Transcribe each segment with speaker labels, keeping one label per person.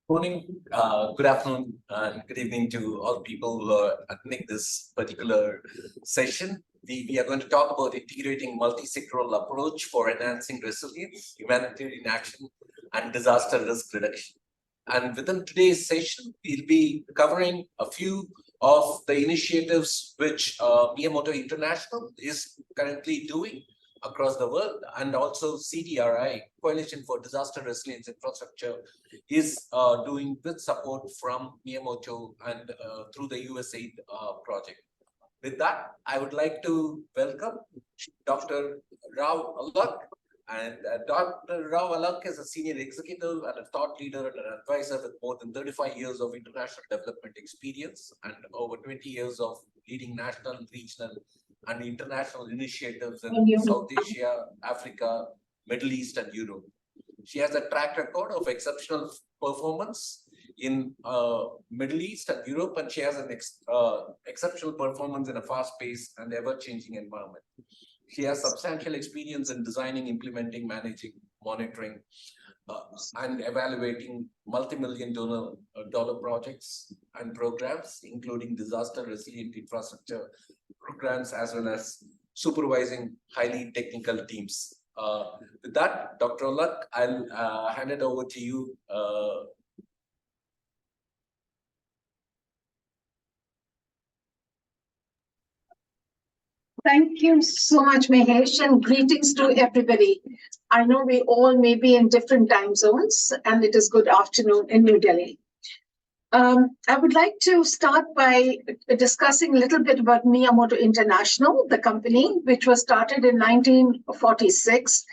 Speaker 1: Morning, good afternoon, and good evening to all people who are attending this particular session. We are going to talk about integrating multi-sectoral approach for enhancing resilience, humanitarian action, and disaster risk reduction. And within today's session, we'll be covering a few of the initiatives which Miyamoto International is currently doing across the world, and also CDRI, Coalition for Disaster Resilience Infrastructure, is doing with support from Miyamoto and through the USAID project. With that, I would like to welcome Dr. Rao Alak. And Dr. Rao Alak is a senior executive and a thought leader and an advisor with more than 35 years of international development experience and over 20 years of leading national, regional, and international initiatives in South Asia, Africa, Middle East, and Europe. She has a track record of exceptional performance in Middle East and Europe, and she has an exceptional performance in a fast-paced and ever-changing environment. She has substantial experience in designing, implementing, managing, monitoring, and evaluating multi-million dollar projects and programs, including disaster resilient infrastructure programs, as well as supervising highly technical teams. With that, Dr. Olak, I'll hand it over to you.
Speaker 2: Thank you so much, Mahesh, and greetings to everybody. I know we all may be in different time zones, and it is good afternoon in New Delhi. I would like to start by discussing a little bit about Miyamoto International, the company, which was started in 1946.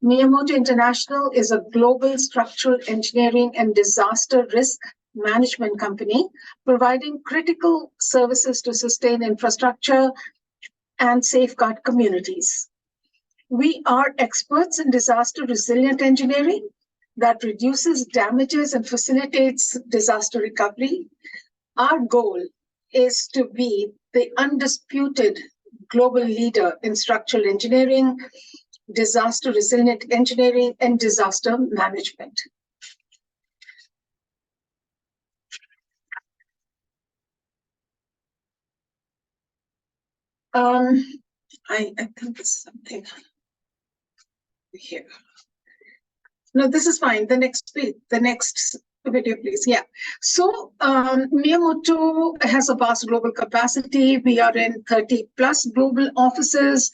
Speaker 2: Miyamoto International is a global structural engineering and disaster risk management company, providing critical services to sustain infrastructure and safeguard communities. We are experts in disaster resilient engineering that reduces damages and facilitates disaster recovery. Our goal is to be the undisputed global leader in structural engineering, disaster resilient engineering, and disaster management. I think it's something here. No, this is fine. The next video, please. Yeah. So Miyamoto has a vast global capacity. We are in 30 plus global offices.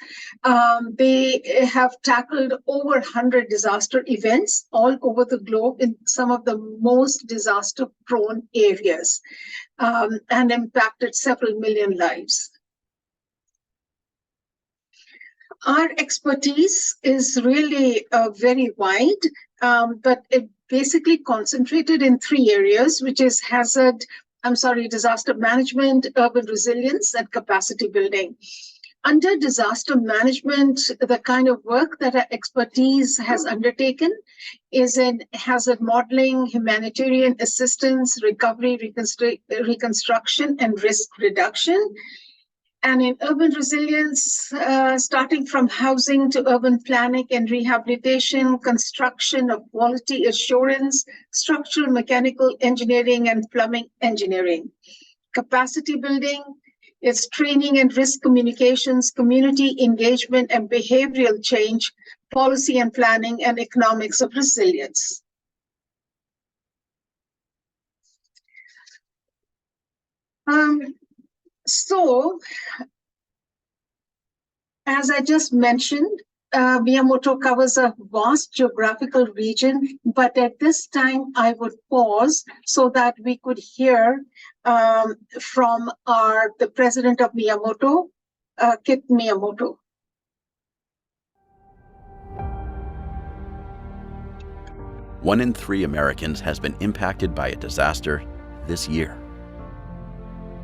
Speaker 2: They have tackled over 100 disaster events all over the globe in some of the most disaster prone areas and impacted several million lives. Our expertise is really very wide, but it basically concentrated in three areas, which is disaster management, urban resilience, and capacity building. Under disaster management, the kind of work that our expertise has undertaken is in hazard modeling, humanitarian assistance, recovery, reconstruction, and risk reduction. And in urban resilience, starting from housing to urban planning and rehabilitation, construction of quality assurance, structural mechanical engineering, and plumbing engineering. Capacity building is training and risk communications, community engagement and behavioral change, policy and planning, and economics of resilience. So, as I just mentioned, Miyamoto covers a vast geographical region, but at this time I would pause so that we could hear from the president of Miyamoto, Kit Miyamoto.
Speaker 3: One in 3 Americans has been impacted by a disaster this year.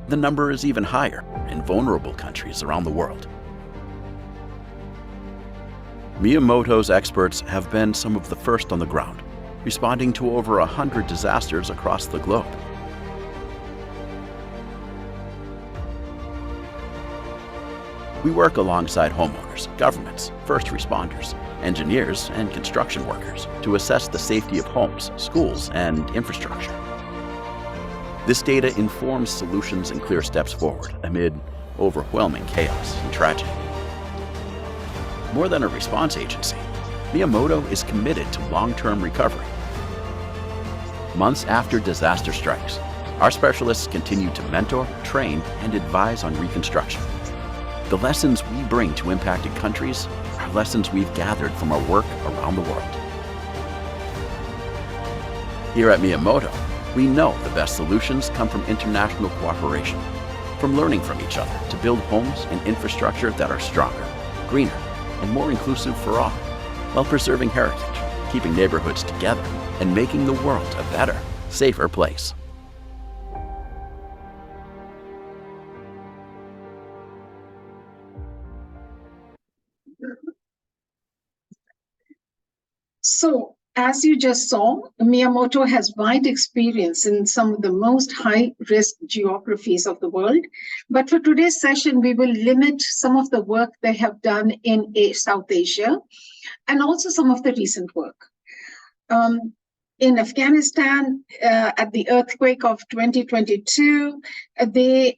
Speaker 3: The number is even higher in vulnerable countries around the world. Miyamoto's experts have been some of the first on the ground, responding to over 100 disasters across the globe. We work alongside homeowners, governments, first responders, engineers, and construction workers to assess the safety of homes, schools, and infrastructure. This data informs solutions and clear steps forward amid overwhelming chaos and tragedy. More than a response agency, Miyamoto is committed to long-term recovery. Months after disaster strikes, our specialists continue to mentor, train, and advise on reconstruction. The lessons we bring to impacted countries are lessons we've gathered from our work around the world. Here at Miyamoto, we know the best solutions come from international cooperation, from learning from each other to build homes and infrastructure that are stronger, greener, and more inclusive for all, while preserving heritage, keeping neighborhoods together, and making the world a better, safer place.
Speaker 2: So, as you just saw, Miyamoto has wide experience in some of the most high-risk geographies of the world. But for today's session, we will limit some of the work they have done in South Asia and also some of the recent work. In Afghanistan, at the earthquake of 2022, they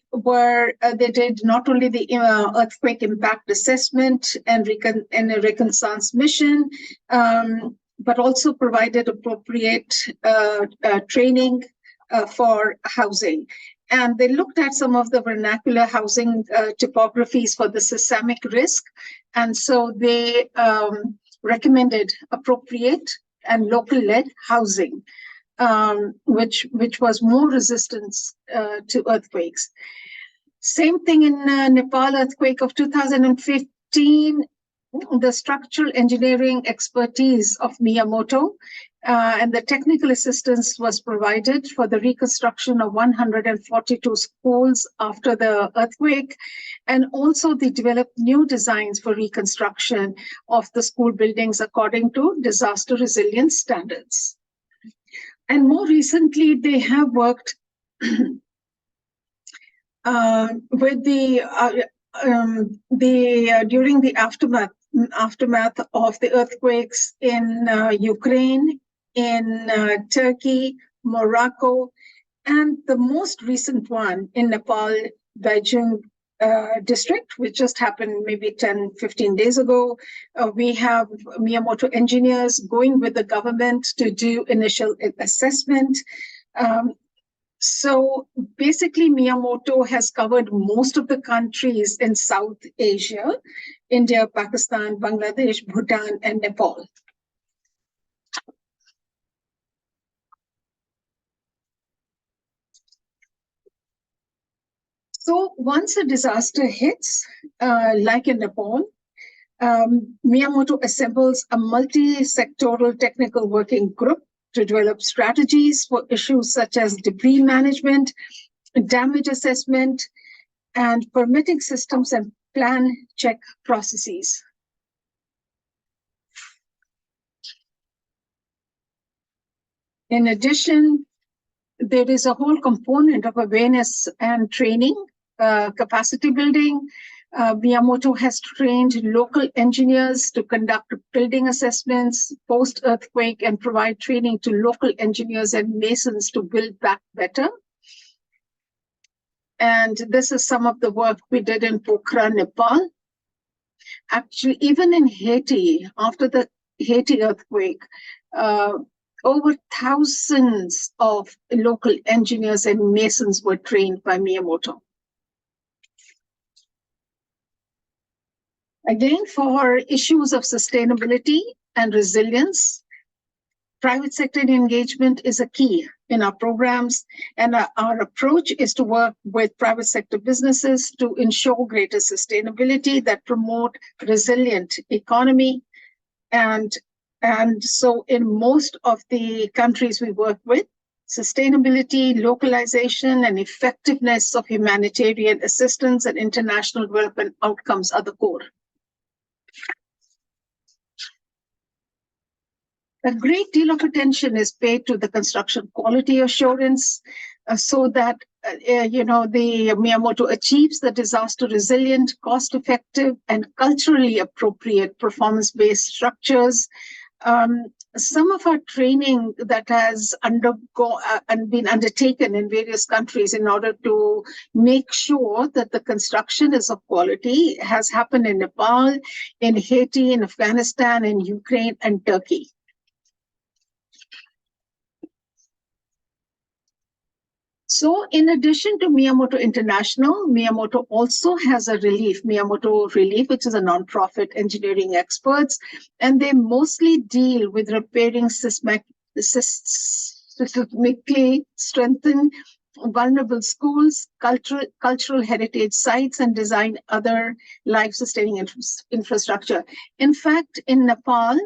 Speaker 2: did not only the earthquake impact assessment and a reconnaissance mission, but also provided appropriate training for housing. And they looked at some of the vernacular housing topographies for the seismic risk. And so they recommended appropriate and local-led housing, which was more resistant to earthquakes. Same thing in Nepal earthquake of 2015, the structural engineering expertise of Miyamoto and the technical assistance was provided for the reconstruction of 142 schools after the earthquake. And also they developed new designs for reconstruction of the school buildings according to disaster resilience standards. And more recently, they have worked with during the aftermath of the earthquakes in Ukraine, in Turkey, Morocco, and the most recent one in Nepal, Beijing district, which just happened maybe 10, 15 days ago. We have Miyamoto engineers going with the government to do initial assessment. So basically, Miyamoto has covered most of the countries in South Asia, India, Pakistan, Bangladesh, Bhutan, and Nepal. So once a disaster hits, like in Nepal, Miyamoto assembles a multi-sectoral technical working group to develop strategies for issues such as debris management, damage assessment, and permitting systems and plan check processes. In addition, there is a whole component of awareness and training, capacity building. Miyamoto has trained local engineers to conduct building assessments post-earthquake and provide training to local engineers and masons to build back better. And this is some of the work we did in Pokhara, Nepal. Actually, even in Haiti, after the Haiti earthquake, over thousands of local engineers and masons were trained by Miyamoto. Again, for issues of sustainability and resilience, private sector engagement is a key in our programs, and our approach is to work with private sector businesses to ensure greater sustainability that promote resilient economy. And so in most of the countries we work with, sustainability, localization, and effectiveness of humanitarian assistance and international development outcomes are the core. A great deal of attention is paid to the construction quality assurance. so that the Miyamoto achieves the disaster resilient, cost effective, and culturally appropriate performance based structures. Some of our training that has been undertaken in various countries in order to make sure that the construction is of quality has happened in Nepal, in Haiti, in Afghanistan, in Ukraine, and Turkey. So in addition to Miyamoto International, Miyamoto also has a relief, Miyamoto Relief, which is a nonprofit engineering experts, and they mostly deal with repairing systemically strengthened vulnerable schools, cultural heritage sites, and design other life-sustaining infrastructure. In fact, in Nepal,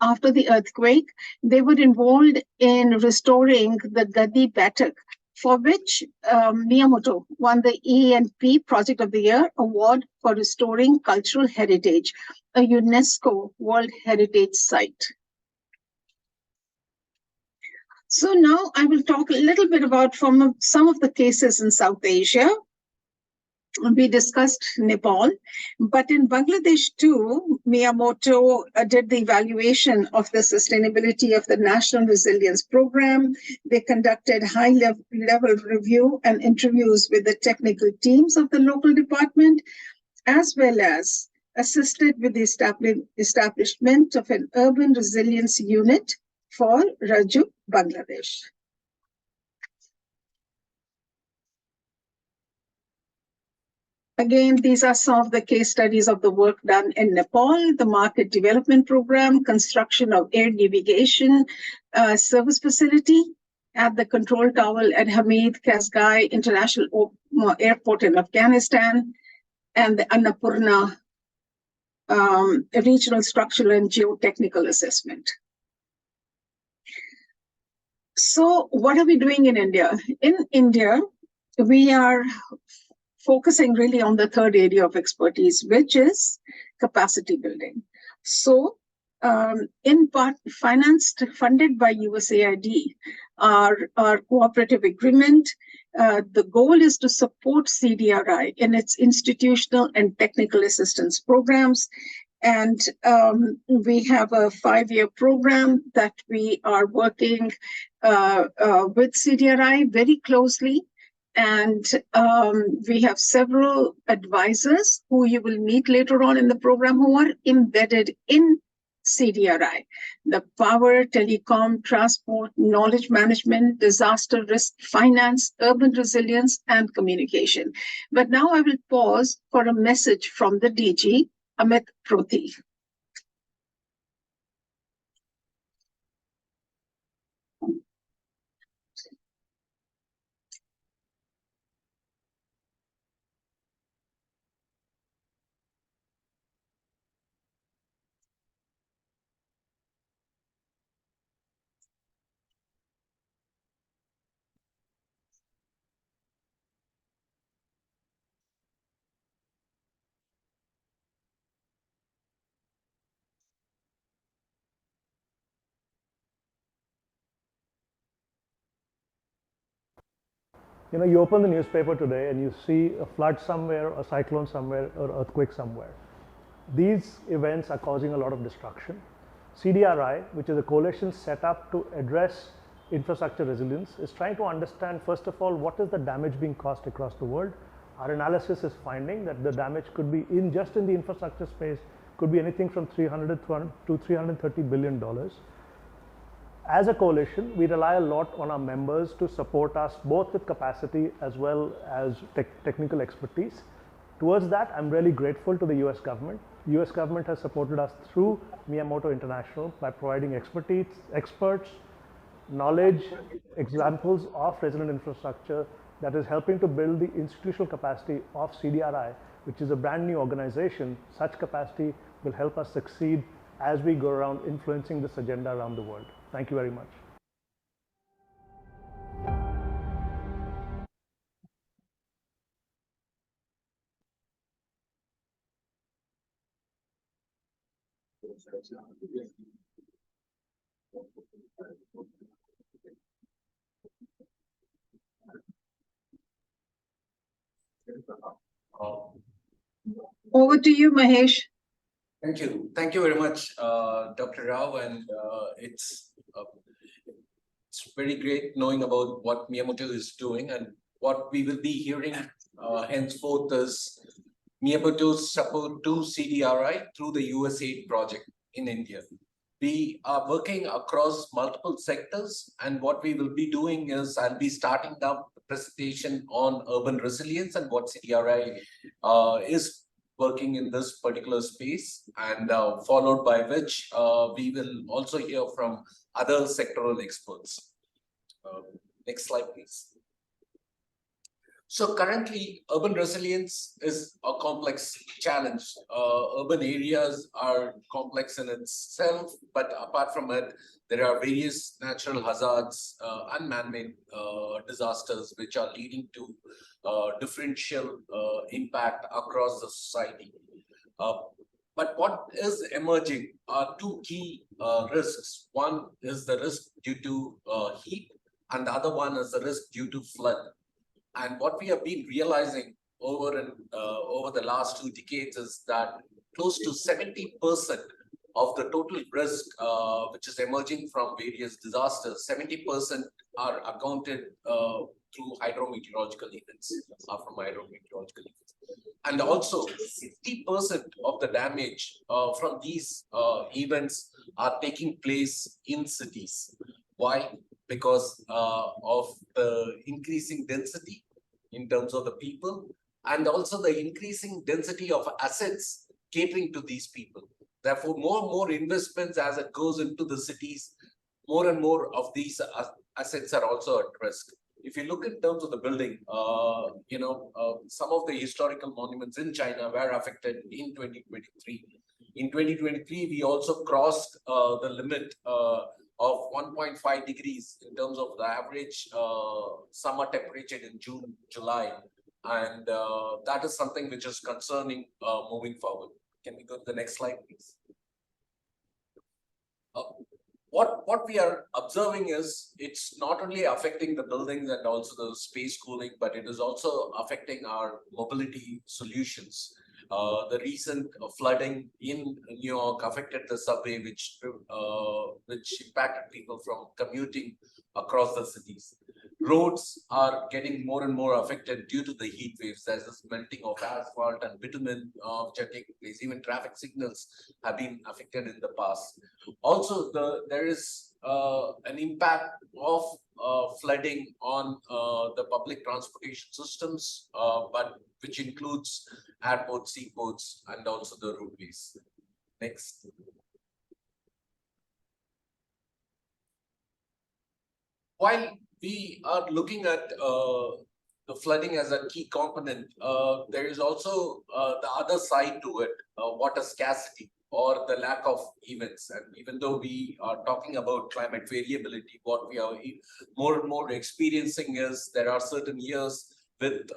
Speaker 2: after the earthquake, they were involved in restoring the Gadi Batak, for which Miyamoto won the E&P Project of the Year Award for restoring cultural heritage, a UNESCO World Heritage Site. So now I will talk a little bit about from some of the cases in South Asia. We discussed Nepal, but in Bangladesh too, Miyamoto did the evaluation of the sustainability of the National Resilience Program. They conducted high-level review and interviews with the technical teams of the local department, as well as assisted with the establishment of an urban resilience unit for Raju, Bangladesh. Again, these are some of the case studies of the work done in Nepal, the market development program, construction of air navigation service facility at the control tower at Hamid Karzai International Airport in Afghanistan, and the Annapurna regional structural and geotechnical assessment. So what are we doing in India? In India, we are focusing really on the third area of expertise, which is capacity building. So in part funded by USAID, our cooperative agreement, the goal is to support CDRI in its institutional and technical assistance programs. And we have a 5-year program that we are working with CDRI very closely. And we have several advisors who you will meet later on in the program who are embedded in CDRI, the power, telecom, transport, knowledge management, disaster risk, finance, urban resilience, and communication. But now I will pause for a message from the DG, Amit Proti.
Speaker 4: You know, you open the newspaper today and you see a flood somewhere, a cyclone somewhere, or earthquake somewhere. These events are causing a lot of destruction. CDRI, which is a coalition set up to address infrastructure resilience, is trying to understand, first of all, what is the damage being caused across the world. Our analysis is finding that the damage could be just in the infrastructure space, could be anything from $300 to $330 billion. As a coalition, we rely a lot on our members to support us both with capacity as well as technical expertise. Towards that, I'm really grateful to the US government. US government has supported us through Miyamoto International by providing expertise, experts, knowledge, examples of resilient infrastructure that is helping to build the institutional capacity of CDRI, which is a brand new organization. Such capacity will help us succeed as we go around influencing this agenda around the world. Thank you very much.
Speaker 1: Uh,
Speaker 2: Over to you, Mahesh.
Speaker 1: Thank you. Thank you very much, Dr. Rao. And it's very great knowing about what Miyamoto is doing, and what we will be hearing henceforth is Miyamoto's support to CDRI through the USAID project in India. We are working across multiple sectors, and what we will be doing is I'll be starting up the presentation on urban resilience and what CDRI is working in this particular space, and followed by which we will also hear from other sectoral experts. Next slide, please. So currently, urban resilience is a complex challenge. Urban areas are complex in itself, but apart from it, there are various natural hazards and man-made disasters which are leading to differential impact across the society. But what is emerging are two key risks. One is the risk due to heat, and the other one is the risk due to flood. And what we have been realizing over the last 2 decades is that close to 70% of the total risk which is emerging from various disasters, 70% are accounted through hydrometeorological events, And also 60% of the damage from these events are taking place in cities. Why? Because of the increasing density in terms of the people, and also the increasing density of assets catering to these people. Therefore, more and more investments as it goes into the cities, more and more of these assets are also at risk. If you look in terms of the building, some of the historical monuments in China were affected in 2023. In 2023, we also crossed the limit of 1.5 degrees in terms of the average summer temperature in June, July. And that is something which is concerning moving forward. Can we go to the next slide, please? What we are observing is it's not only affecting the buildings and also the space cooling, but it is also affecting our mobility solutions. The recent flooding in New York affected the subway, which impacted people from commuting across the cities. Roads are getting more and more affected due to the heat waves. There's this melting of asphalt and bitumen which are taking place. Even traffic signals have been affected in the past. Also, there is an impact of flooding on the public transportation systems, but which includes airports, seaports, and also the roadways. Next. While we are looking at the flooding as a key component, there is also the other side to it, water scarcity or the lack of events. And even though we are talking about climate variability, what we are more and more experiencing is there are certain years with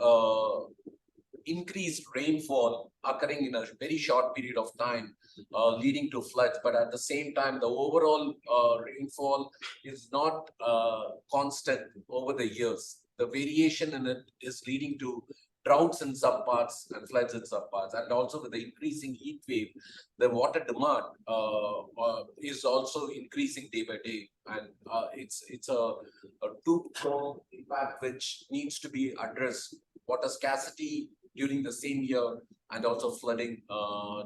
Speaker 1: increased rainfall occurring in a very short period of time, leading to floods. But at the same time, the overall rainfall is not constant over the years. The variation in it is leading to droughts in some parts and floods in some parts. And also with the increasing heat wave, the water demand is also increasing day by day. And it's a two-pronged impact which needs to be addressed. Water scarcity during the same year, and also flooding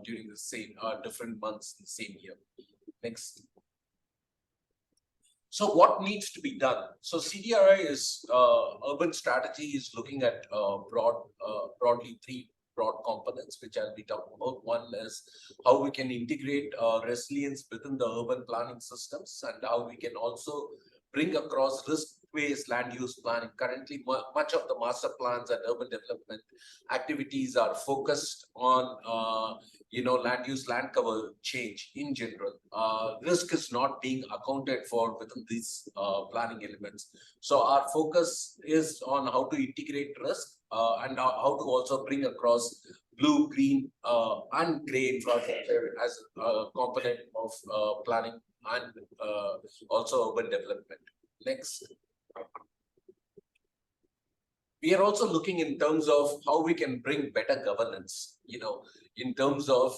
Speaker 1: during the same different months in the same year. Next. So what needs to be done? So CDRI is urban strategy is looking at broadly 3 broad components, which I'll be talking about. One is how we can integrate resilience within the urban planning systems, and how we can also bring across risk-based land use planning. Currently, much of the master plans and urban development activities are focused on land use, land cover change in general. Risk is not being accounted for within these planning elements. So our focus is on how to integrate risk and how to also bring across blue, green, and gray infrastructure as a component of planning and also urban development. Next. we are also looking in terms of how we can bring better governance, in terms of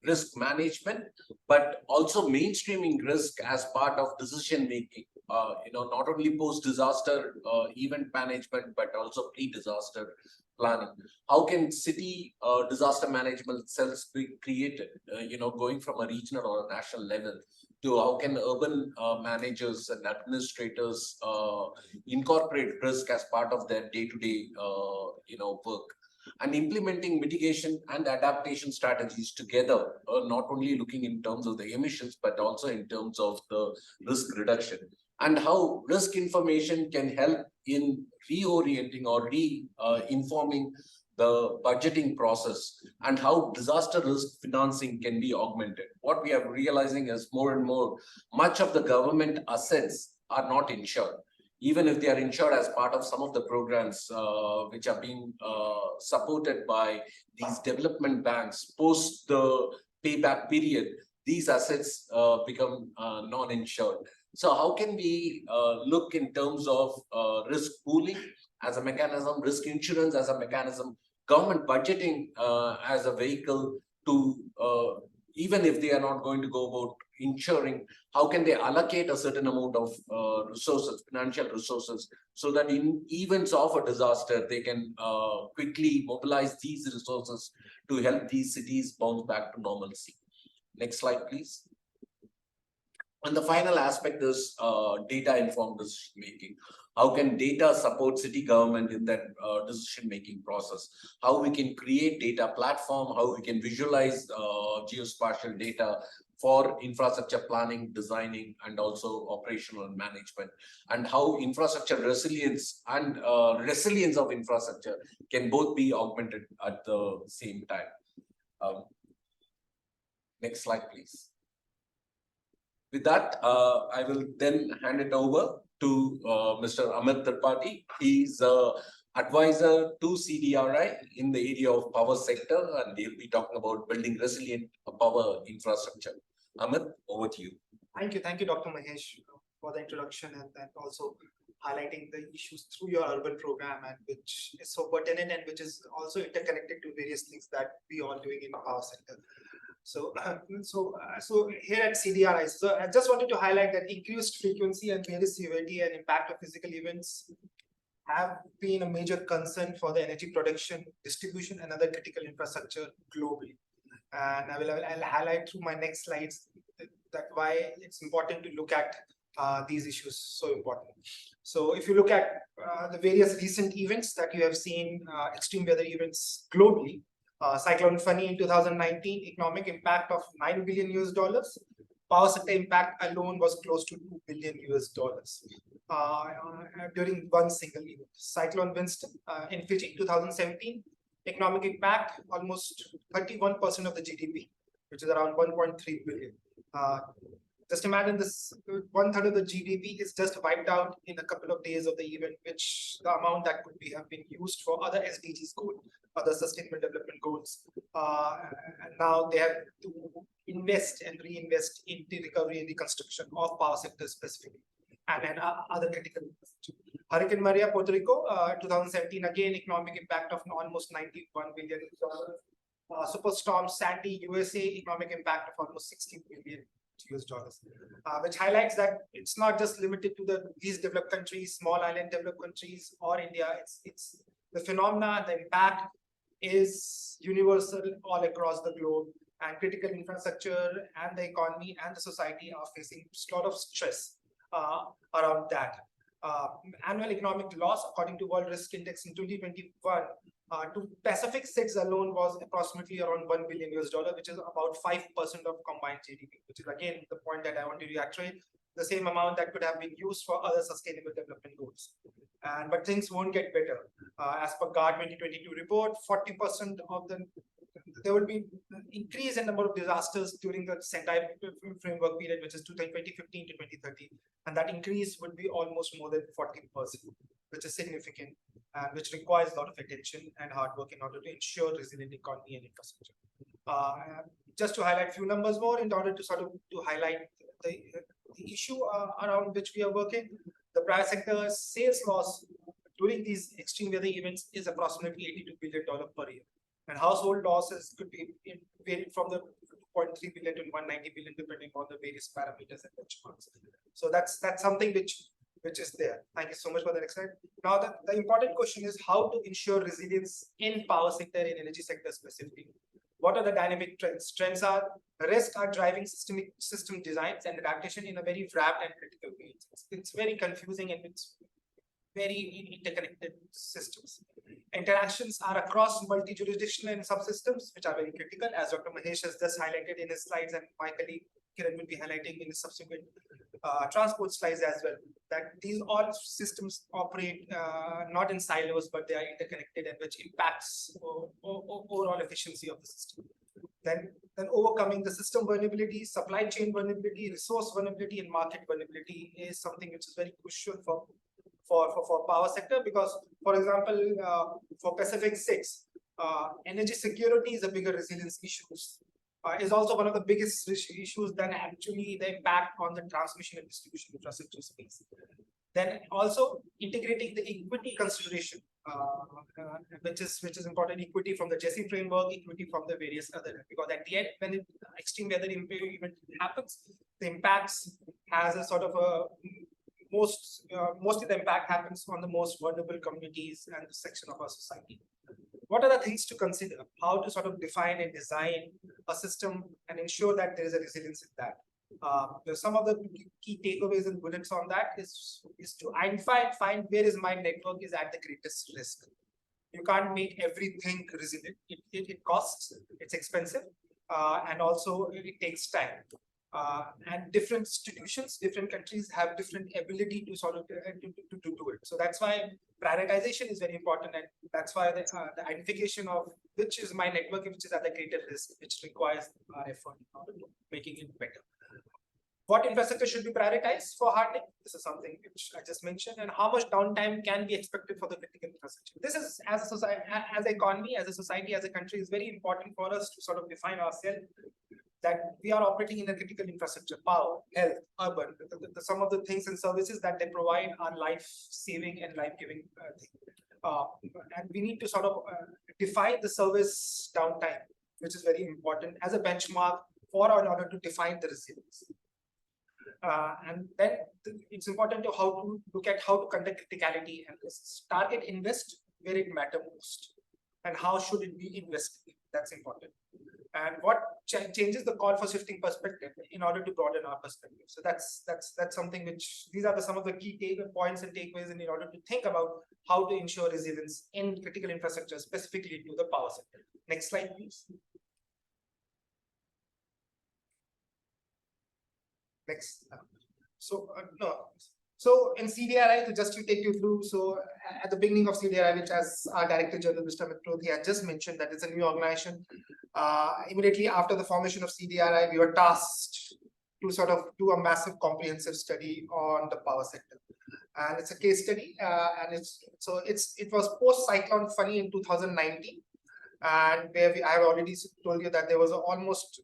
Speaker 1: risk management, but also mainstreaming risk as part of decision making. Not only post-disaster event management, but also pre-disaster planning. How can city disaster management cells be created? Going from a regional or a national level to how can urban managers and administrators incorporate risk as part of their day-to-day, work, and implementing mitigation and adaptation strategies together, not only looking in terms of the emissions, but also in terms of the risk reduction, and how risk information can help in reorienting or informing the budgeting process, and how disaster risk financing can be augmented. What we are realizing is more and more, much of the government assets are not insured. Even if they are insured as part of some of the programs which are being supported by these development banks, post the payback period, these assets become non-insured. So how can we look in terms of risk pooling as a mechanism, risk insurance as a mechanism, government budgeting as a vehicle to, even if they are not going to go about insuring, how can they allocate a certain amount of resources, financial resources, so that in events of a disaster, they can quickly mobilize these resources to help these cities bounce back to normalcy. Next slide, please. And the final aspect is data-informed decision-making. How can data support city government in that decision-making process? How we can create data platform, how we can visualize geospatial data for infrastructure planning, designing, and also operational management, and how infrastructure resilience and resilience of infrastructure can both be augmented at the same time. Next slide, please. With that, I will then hand it over to Mr. Amit Tripathi. He's advisor to CDRI in the area of power sector, and he'll be talking about building resilient power infrastructure. Amit, over to you.
Speaker 5: Thank you, Dr. Mahesh, for the introduction and also highlighting the issues through your urban program, and which is so pertinent and which is also interconnected to various things that we all doing in the power sector. So here at CDRI, so I just wanted to highlight that increased frequency and various severity and impact of physical events have been a major concern for the energy production, distribution, and other critical infrastructure globally. And I'll highlight through my next slides that why it's important to look at these issues so important. So if you look at the various recent events that you have seen, extreme weather events globally, Cyclone Fani in 2019, economic impact of $9 billion US. Power sector impact alone was close to $2 billion US during one single event. Cyclone Winston in Fiji 2017, economic impact almost 31% of the GDP, which is around 1.3 billion. Just imagine this, 1/3 of the GDP is just wiped out in a couple of days of the event, which the amount that could have been used for other SDGs goals, other sustainable development goals. And now they have to invest and reinvest in the recovery and reconstruction of power sector specifically, and then other critical infrastructure. Hurricane Maria, Puerto Rico, 2017, again, economic impact of almost $91 billion. Superstorm Sandy, USA, economic impact of almost $60 billion US, which highlights that it's not just limited to the least developed countries, small island developed countries, or India. It's the phenomena, the impact is universal all across the globe, and critical infrastructure and the economy and the society are facing a lot of stress around that. Annual economic loss, according to World Risk Index in 2021, to Pacific states alone was approximately around $1 billion US, which is about 5% of combined GDP, which is again the point that I want to reiterate, the same amount that could have been used for other sustainable development goals. But things won't get better. As per GAR 2022 report, 40% of there will be increase in number of disasters during the Sendai framework period, which is 2015 to 2030, and that increase would be almost more than 40%, which is significant and which requires a lot of attention and hard work in order to ensure resilient economy and infrastructure. Just to highlight a few numbers more in order to highlight the issue around which we are working. The private sector sales loss during these extreme weather events is approximately $82 billion per year. And household losses could be varied from the 2.3 billion to 190 billion, depending on the various parameters and benchmarks. So that's something which is there. Thank you so much for the next slide. Now, the important question is how to ensure resilience in power sector and energy sector specifically. What are the dynamic trends? Trends are risk are driving system designs and adaptation in a very wrapped and critical way. It's very confusing and it's very interconnected systems. Interactions are across multi-jurisdictional and subsystems, which are very critical, as Dr. Mahesh has just highlighted in his slides, and my colleague Kiran will be highlighting in his subsequent transport slides as well, that these all systems operate not in silos, but they are interconnected, and which impacts overall efficiency of the system. Then overcoming the system vulnerability, supply chain vulnerability, resource vulnerability, and market vulnerability is something which is very crucial for power sector, because, for example, for Pacific 6, energy security is a bigger resilience issue. Is also one of the biggest issues than actually the impact on the transmission and distribution infrastructure space. Then also integrating the equity consideration, which is important, equity from the Jesse framework, equity from the various other, because at the end, when extreme weather event happens, the impacts has a sort of a mostly the impact happens on the most vulnerable communities and the section of our society. What are the things to consider? How to sort of define and design a system and ensure that there is a resilience in that. Some of the key takeaways and bullets on that is to identify and find where is my network is at the greatest risk. You can't make everything resilient. It costs, it's expensive, and also it takes time. And different institutions, different countries have different ability to sort of to do it. So that's why prioritization is very important, and that's why the identification of which is my network, which is at the greater risk, which requires our effort in order to making it better. What infrastructure should be prioritized for hardening? This is something which I just mentioned, and how much downtime can be expected for the critical infrastructure. This is, as a society, as an economy, as a society, as a country, is very important for us to sort of define ourselves that we are operating in a critical infrastructure, power, health, urban, some of the things and services that they provide are life-saving and life-giving thing. And we need to sort of define the service downtime, which is very important as a benchmark in order to define the resilience. And then it's important to look at how to conduct criticality and target invest where it matters most, and how should it be invested. That's important. And what changes the call for shifting perspective in order to broaden our perspective. So that's something which these are some of the key points and takeaways in order to think about how to ensure resilience in critical infrastructure, specifically to the power sector. Next slide, please. Next. So in CDRI, to take you through, so at the beginning of CDRI, which as our Director General, Mr. Mitrothi, had just mentioned that it's a new organization. Immediately after the formation of CDRI, we were tasked to sort of do a massive comprehensive study on the power sector. And it's a case study, and it was post-Cyclone Fani in 2019. And where I have already told you that there was almost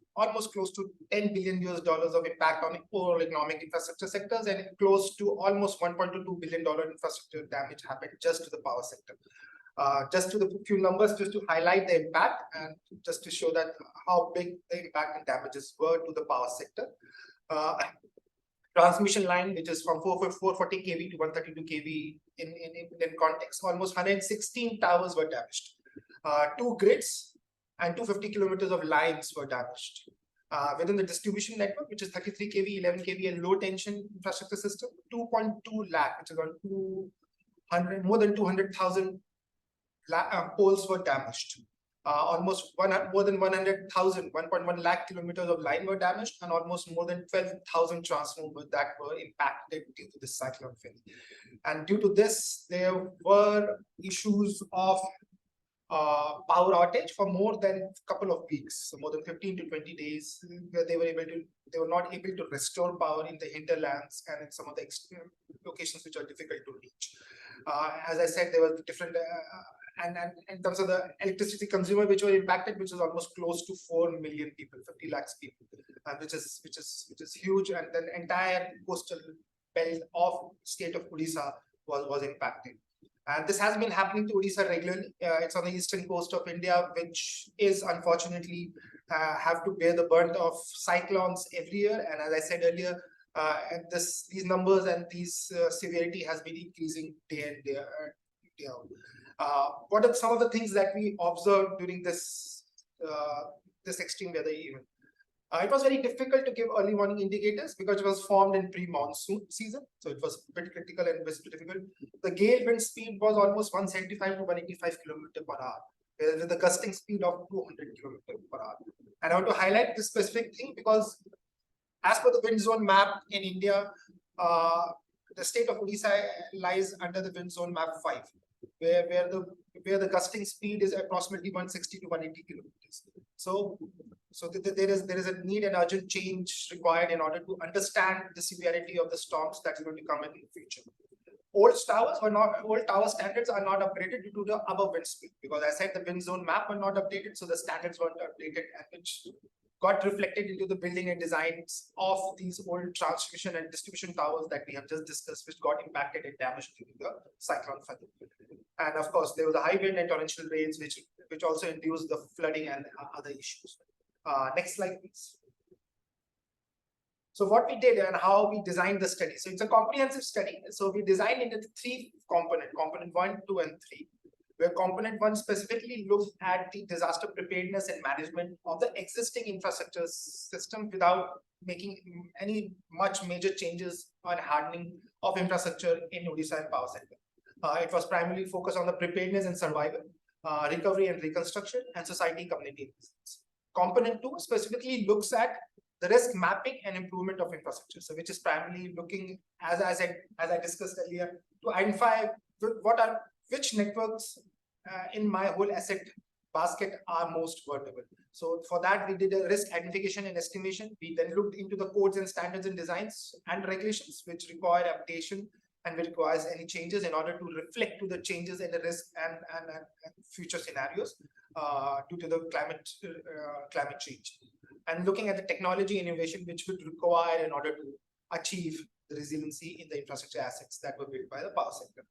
Speaker 5: close to $10 billion of impact on overall economic infrastructure sectors, and close to almost $1.2 billion infrastructure damage happened just to the power sector. Just to the few numbers, just to highlight the impact and just to show that how big the impact and damages were to the power sector. Transmission line, which is from 440 kV to 132 kV in context, almost 116 towers were damaged. 2 grids and 250 kilometers of lines were damaged. Within the distribution network, which is 33 kV, 11 kV, and low tension infrastructure system, 2.2 lakh, which is around more than 200,000 poles were damaged. Almost more than 100,000, 1.1 lakh kilometers of line were damaged, and almost more than 12,000 transformers that were impacted due to this cyclone Fani. And due to this, there were issues of power outage for more than a couple of weeks, so more than 15 to 20 days, where they were not able to restore power in the hinterlands and in some of the extreme locations which are difficult to reach. As I said, there were different, and in terms of the electricity consumer which were impacted, which was almost close to 4 million people, 50 lakhs people, which is huge, and the entire coastal belt of state of Odisha was impacted. And this has been happening to Odisha regularly. It's on the eastern coast of India, which is unfortunately have to bear the brunt of cyclones every year. And as I said earlier, these numbers and these severity has been increasing day in, day out. What are some of the things that we observed during this this extreme weather event? It was very difficult to give early warning indicators because it was formed in pre-monsoon season. So it was a bit critical and was difficult. The gale wind speed was almost 175 to 185 km per hour, with the gusting speed of 200 km per hour. And I want to highlight this specific thing because as per the wind zone map in India, the state of Odisha lies under the wind zone map 5, where the gusting speed is approximately 160 to 180 kilometers. So there is a need and urgent change required in order to understand the severity of the storms that's going to come in the future. Old tower standards are not upgraded due to the above wind speed, because I said the wind zone map were not updated, so the standards weren't updated, and which got reflected into the building and designs of these old transmission and distribution towers that we have just discussed, which got impacted and damaged during the cyclone Fadil. And of course, there was a high wind and torrential rains, which also induced the flooding and other issues. Next slide, please. So what we did and how we designed the study. So it's a comprehensive study. So we designed into 3 components, component 1, 2, and 3. Where component 1 specifically looks at the disaster preparedness and management of the existing infrastructure system without making any much major changes or hardening of infrastructure in Odisha and power sector. It was primarily focused on the preparedness and survival, recovery and reconstruction, and society community resilience. Component 2 specifically looks at the risk mapping and improvement of infrastructure, so which is primarily looking, as I discussed earlier, to identify which networks in my whole asset basket are most vulnerable. So for that, we did a risk identification and estimation. We then looked into the codes and standards and designs and regulations which require updation and which requires any changes in order to reflect to the changes in the risk and future scenarios due to the climate change. And looking at the technology innovation which would require in order to achieve the resiliency in the infrastructure assets that were built by the power sector.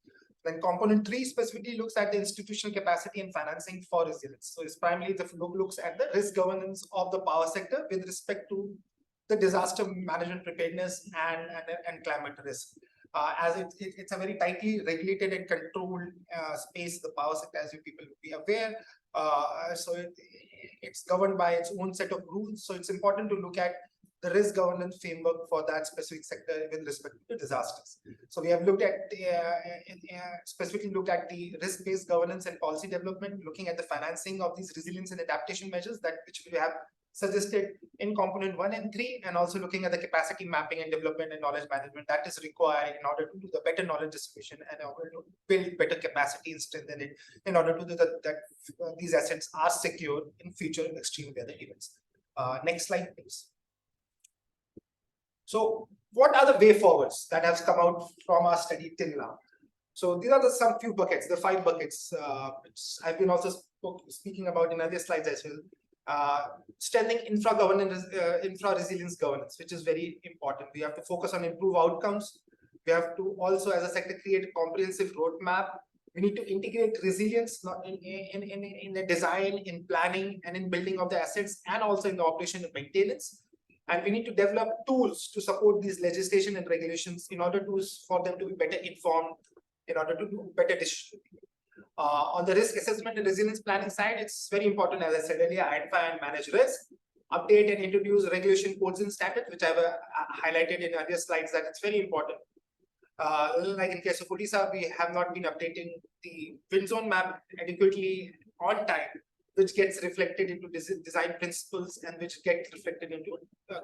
Speaker 5: Then component 3 specifically looks at the institutional capacity and financing for resilience. So it's primarily looks at the risk governance of the power sector with respect to the disaster management preparedness and climate risk. As it's a very tightly regulated and controlled space, the power sector, as you people will be aware. So it's governed by its own set of rules. So it's important to look at the risk governance framework for that specific sector with respect to disasters. So we have looked at specifically looked at the risk-based governance and policy development, looking at the financing of these resilience and adaptation measures which we have suggested in component 1 and 3, and also looking at the capacity mapping and development and knowledge management that is required in order to do the better knowledge distribution and in order to build better capacity and strengthen it in order to do that these assets are secure in future extreme weather events. Next slide, please. So what are the way forwards that have come out from our study till now? So these are some few buckets, the 5 buckets, which I've been also speaking about in other slides as well. Strengthening infra resilience governance, which is very important. We have to focus on improve outcomes. We have to also, as a sector, create a comprehensive roadmap. We need to integrate resilience in the design, in planning, and in building of the assets, and also in the operation and maintenance. And we need to develop tools to support these legislation and regulations in order for them to be better informed, in order to do better decision making. On the risk assessment and resilience planning side, it's very important, as I said earlier, identify and manage risk, update and introduce regulation codes and standards, which I've highlighted in earlier slides that it's very important. Like in case of Odisha, we have not been updating the wind zone map adequately on time, which gets reflected into design principles and which get reflected into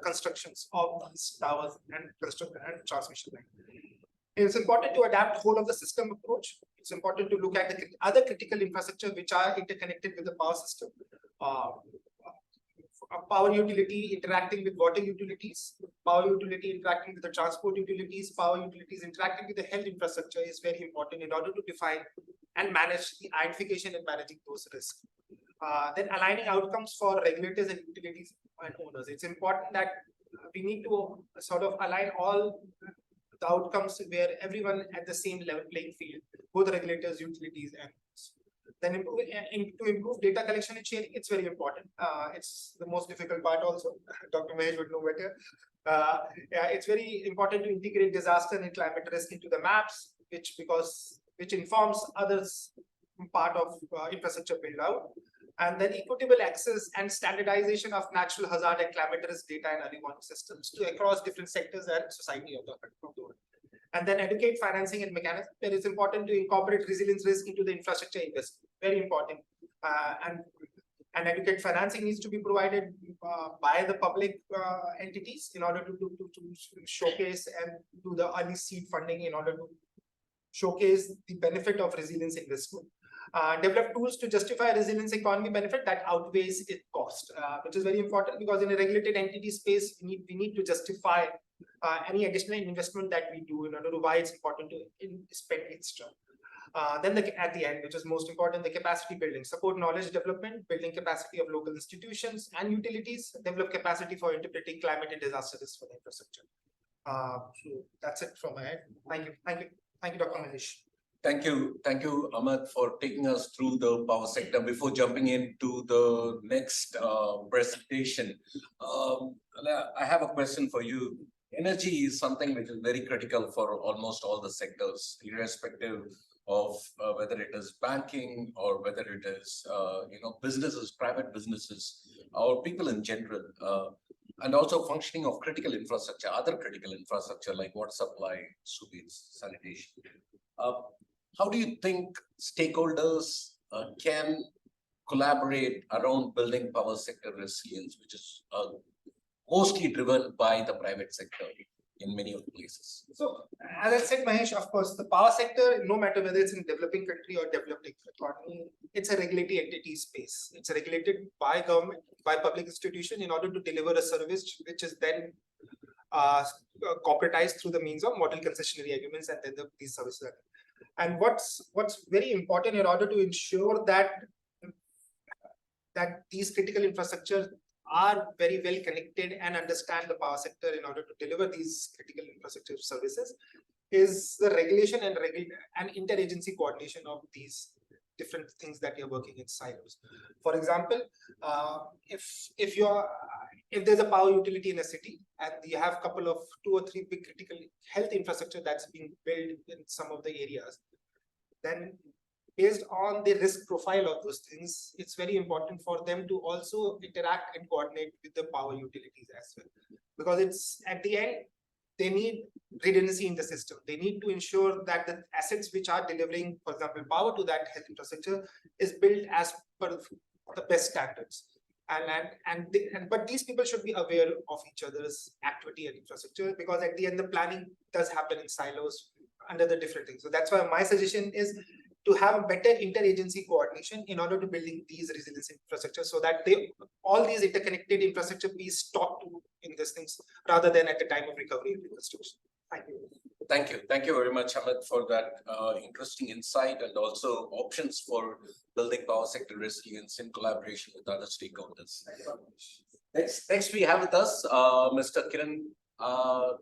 Speaker 5: constructions of these towers and transmission line. It's important to adapt whole of the system approach. It's important to look at the other critical infrastructure which are interconnected with the power system. Power utility interacting with water utilities, power utility interacting with the transport utilities, power utilities interacting with the health infrastructure is very important in order to define and manage the identification and managing those risks. Then aligning outcomes for regulators and utilities and owners. It's important that we need to sort of align all the outcomes where everyone at the same level playing field, both regulators, utilities, and then to improve data collection and sharing, it's very important. It's the most difficult part also. Dr. Mahesh would know better. Yeah, it's very important to integrate disaster and climate risk into the maps, which informs others part of infrastructure build out. And then equitable access and standardization of natural hazard and climate risk data and early warning systems to across different sectors and society of the world. And then educate financing and mechanism. It is important to incorporate resilience risk into the infrastructure investment. Very important. And educate financing needs to be provided by the public entities in order to showcase and do the early seed funding in order to showcase the benefit of resilience investment. Develop tools to justify resilience economy benefit that outweighs its cost, which is very important because in a regulated entity space, we need to justify any additional investment that we do in order to why it's important to spend extra. Then at the end, which is most important, the capacity building, support knowledge development, building capacity of local institutions and utilities, develop capacity for interpreting climate and disaster risk for the infrastructure. So that's it from my end. Thank you, Dr. Mahesh.
Speaker 1: Thank you, Ahmed, for taking us through the power sector. Before jumping into the next presentation, I have a question for you. Energy is something which is very critical for almost all the sectors, irrespective of whether it is banking or whether it is businesses, private businesses, or people in general, and also functioning of critical infrastructure, other critical infrastructure like water supply, sewage, sanitation. How do you think stakeholders can collaborate around building power sector resilience, which is mostly driven by the private sector in many of the places?
Speaker 5: So, as I said, Mahesh, of course, the power sector, no matter whether it's in developing country or developing economy, it's a regulatory entity space. It's regulated by government, by public institution in order to deliver a service, which is then corporatized through the means of model concessionary agreements, and then these services are. And what's very important in order to ensure that these critical infrastructures are very well connected and understand the power sector in order to deliver these critical infrastructure services is the regulation and interagency coordination of these different things that you're working in silos. For example, if there's a power utility in a city and you have a couple of 2 or 3 big critical health infrastructure that's being built in some of the areas, then based on the risk profile of those things, it's very important for them to also interact and coordinate with the power utilities as well. Because it's at the end, they need redundancy in the system. They need to ensure that the assets which are delivering, for example, power to that health infrastructure is built as per the best standards. But these people should be aware of each other's activity and infrastructure, because at the end, the planning does happen in silos under the different things. So that's why my suggestion is to have a better interagency coordination in order to building these resilience infrastructure, so that all these interconnected infrastructure be stocked in these things rather than at the time of recovery and reconstruction. Thank you.
Speaker 1: Thank you very much, Ahmed, for that interesting insight and also options for building power sector resilience in collaboration with other stakeholders. Next we have with us Mr. Kiran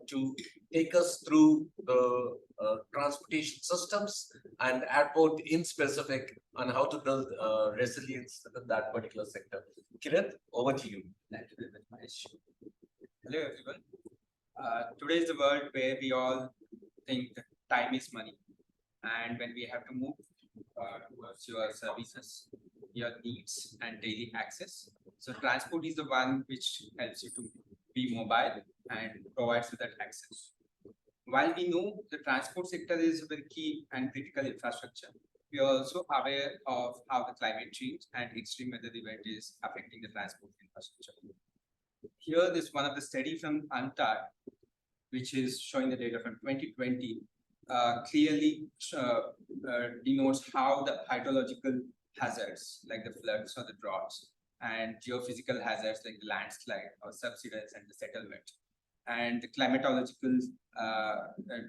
Speaker 1: to take us through the transportation systems and airport in specific on how to build resilience in that particular sector. Kiran, over to you.
Speaker 6: Thank you very much, Mahesh. Hello, everyone. Today is the world where we all think that time is money, and when we have to move towards your services, your needs, and daily access, so transport is the one which helps you to be mobile and provides you that access. While we know the transport sector is a very key and critical infrastructure, we are also aware of how the climate change and extreme weather event is affecting the transport infrastructure. Here is one of the study from UNCTAD, which is showing the data from 2020, clearly denotes how the hydrological hazards like the floods or the droughts and geophysical hazards like the landslide or subsidence and the settlement, and the climatological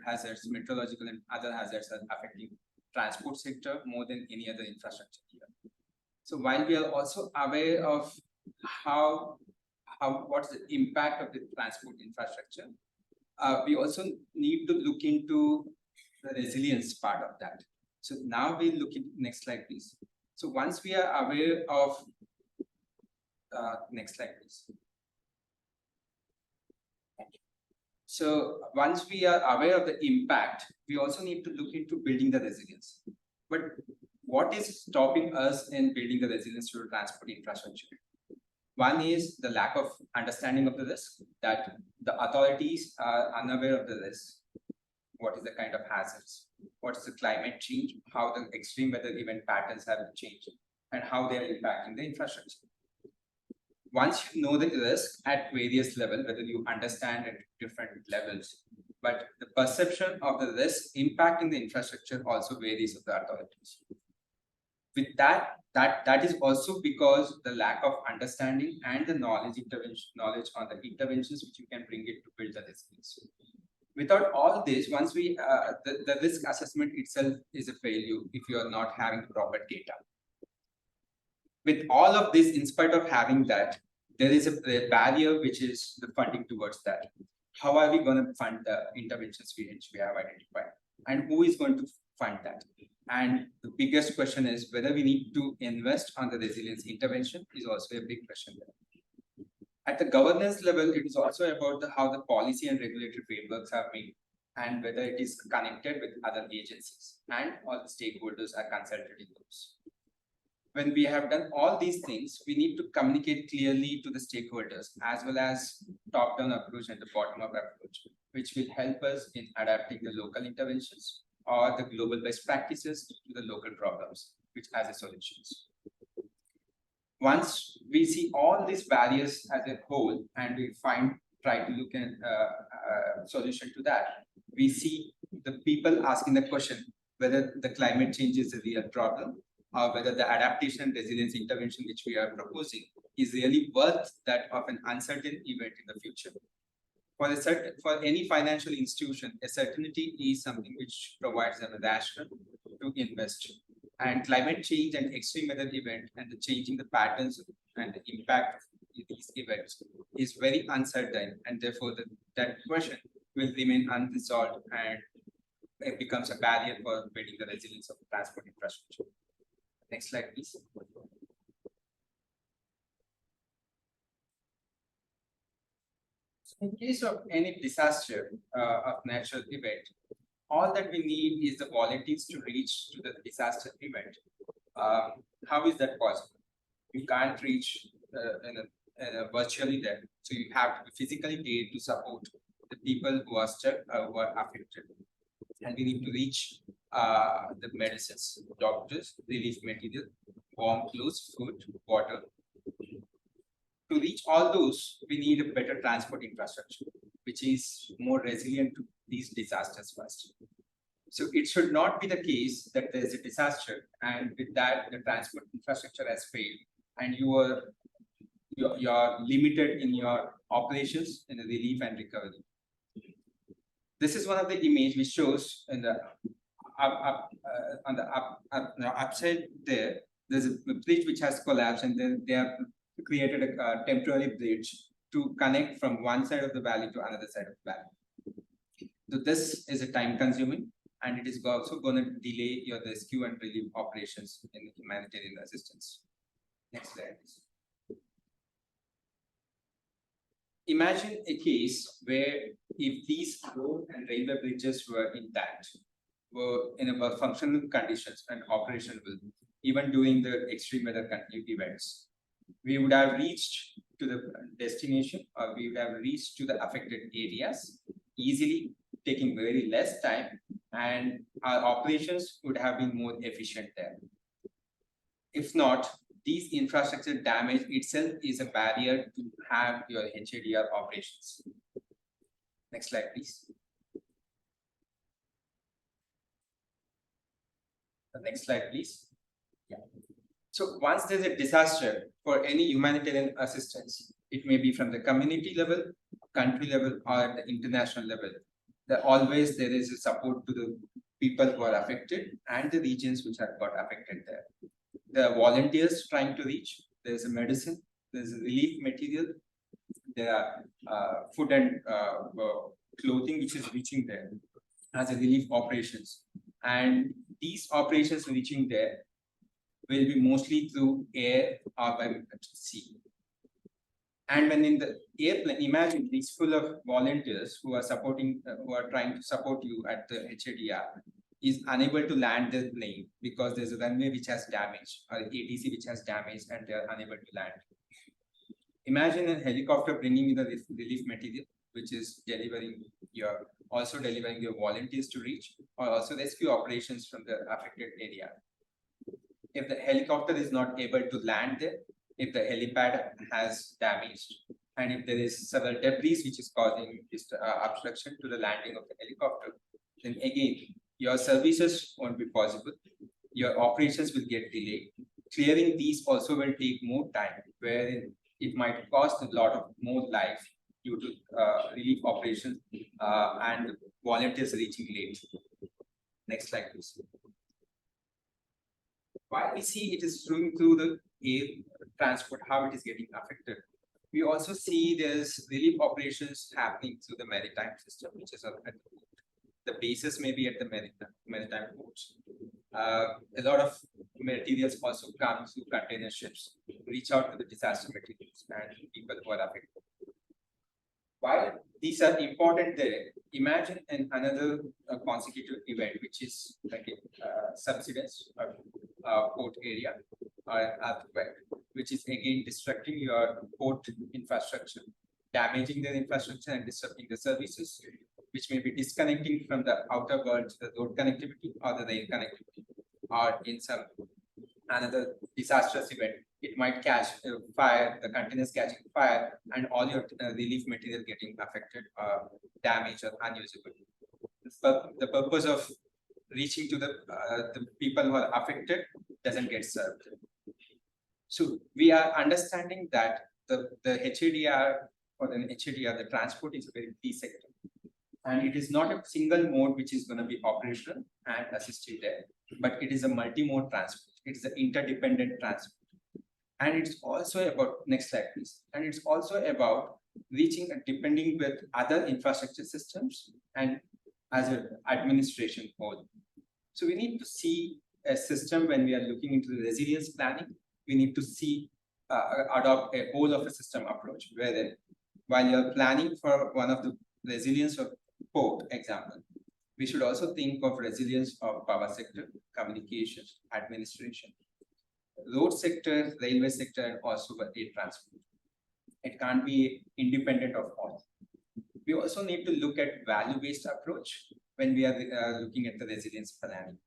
Speaker 6: hazards, meteorological and other hazards are affecting transport sector more than any other infrastructure here. So while we are also aware of what's the impact of the transport infrastructure, we also need to look into the resilience part of that. So now we look at next slide, please. So once we are aware of next slide, please. So once we are aware of the impact, we also need to look into building the resilience. But what is stopping us in building the resilience to transport infrastructure? One is the lack of understanding of the risk, that the authorities are unaware of the risk. What is the kind of hazards? What is the climate change? How the extreme weather event patterns have changed and how they are impacting the infrastructure. Once you know the risk at various levels, whether you understand at different levels, but the perception of the risk impacting the infrastructure also varies of the authorities. With that is also because the lack of understanding and the knowledge on the interventions which you can bring it to build the resilience. Without all this, once we the risk assessment itself is a failure if you are not having proper data. With all of this, in spite of having that, there is a barrier which is the funding towards that. How are we going to fund the interventions which we have identified, and who is going to fund that? And the biggest question is whether we need to invest on the resilience intervention is also a big question there. At the governance level, it is also about how the policy and regulatory frameworks are made and whether it is connected with other agencies and all the stakeholders are consulted in those. When we have done all these things, we need to communicate clearly to the stakeholders as well as top-down approach and the bottom-up approach, which will help us in adapting the local interventions or the global best practices to the local problems, which as a solutions. Once we see all these barriers as a whole and we try to look at a solution to that, we see the people asking the question whether the climate change is a real problem or whether the adaptation and resilience intervention which we are proposing is really worth that of an uncertain event in the future. For any financial institution, a certainty is something which provides them a rationale to invest. And climate change and extreme weather event and the changing the patterns and the impact of these events is very uncertain, and therefore that question will remain unresolved and it becomes a barrier for building the resilience of the transport infrastructure. Next slide, please. In case of any disaster of natural event, all that we need is the volunteers to reach to the disaster event. How is that possible? You can't reach virtually there, so you have to be physically there to support the people who are stuck who are affected, and we need to reach the medicines, doctors, relief material, warm clothes, food, water. To reach all those, we need a better transport infrastructure, which is more resilient to these disasters first. So it should not be the case that there is a disaster and with that the transport infrastructure has failed and you're limited in your operations in the relief and recovery. This is one of the image which shows in the upside there. There's a bridge which has collapsed, and then they have created a temporary bridge to connect from one side of the valley to another side of the valley. So this is a time consuming, and it is also going to delay your rescue and relief operations in humanitarian assistance. Next slide, please. Imagine a case where if these road and railway bridges were intact, were in a functional conditions and operational, even during the extreme weather events, we would have reached to the destination, or we would have reached to the affected areas easily, taking very less time, and our operations would have been more efficient there. If not, these infrastructure damage itself is a barrier to have your HADR operations. Next slide, please. The next slide, please. Yeah. So once there's a disaster for any humanitarian assistance, it may be from the community level, country level, or at the international level, always there is a support to the people who are affected and the regions which have got affected there. There are volunteers trying to reach, there's a medicine, there's a relief material, there are food and clothing which is reaching there as a relief operations. And these operations reaching there will be mostly through air or by sea. And when in the airplane, imagine it's full of volunteers who are supporting, who are trying to support you at the HADR, is unable to land the plane because there's a runway which has damage or ATC which has damage and they are unable to land. Imagine a helicopter bringing you the relief material, which is also delivering your volunteers to reach, or also rescue operations from the affected area. If the helicopter is not able to land there, if the helipad has damaged, and if there is several debris which is causing this obstruction to the landing of the helicopter, then again, your services won't be possible. Your operations will get delayed. Clearing these also will take more time, wherein it might cost a lot of more life due to relief operations and volunteers reaching late. Next slide, please. While we see it is flowing through the air transport, how it is getting affected, we also see there's relief operations happening through the maritime system, which is at the bases may be at the maritime ports. A lot of materials also come through container ships, reach out to the disaster materials and people who are affected. While these are important there, imagine another consecutive event, which is like a subsidence port area or earthquake, which is again disrupting your port infrastructure, damaging the infrastructure and disrupting the services, which may be disconnecting from the outer world to the road connectivity or the rail connectivity, or in some another disastrous event, it might catch fire, the containers catching fire, and all your relief material getting affected, damaged, or unusable. The purpose of reaching to the people who are affected doesn't get served. So we are understanding that the HADR or the HADR, the transport is a very key sector. And it is not a single mode which is going to be operational and assisted there, but it is a multi-mode transport. It's an interdependent transport. And it's also about, next slide please, and it's also about reaching and depending with other infrastructure systems and as an administration whole. So we need to see a system when we are looking into the resilience planning, we need to see, adopt a whole of a system approach, where while you're planning for one of the resilience of port example, we should also think of resilience of power sector, communications, administration, road sector, railway sector, and also air transport. It can't be independent of all. We also need to look at value-based approach when we are looking at the resilience planning.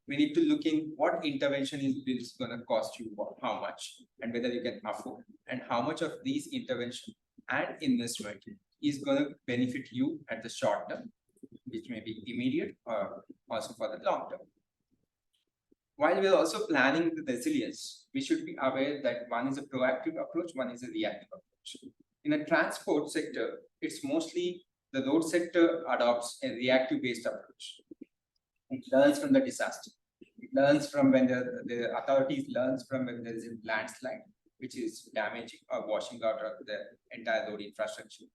Speaker 6: We need to look in what intervention is going to cost you how much and whether you can afford, and how much of these intervention and investment is going to benefit you at the short term, which may be immediate or also for the long term. While we are also planning the resilience, we should be aware that one is a proactive approach, one is a reactive approach. In a transport sector, it's mostly the road sector adopts a reactive based approach. It learns from the disaster. It learns from when the authorities learns from when there is a landslide, which is damaging or washing out of the entire road infrastructure,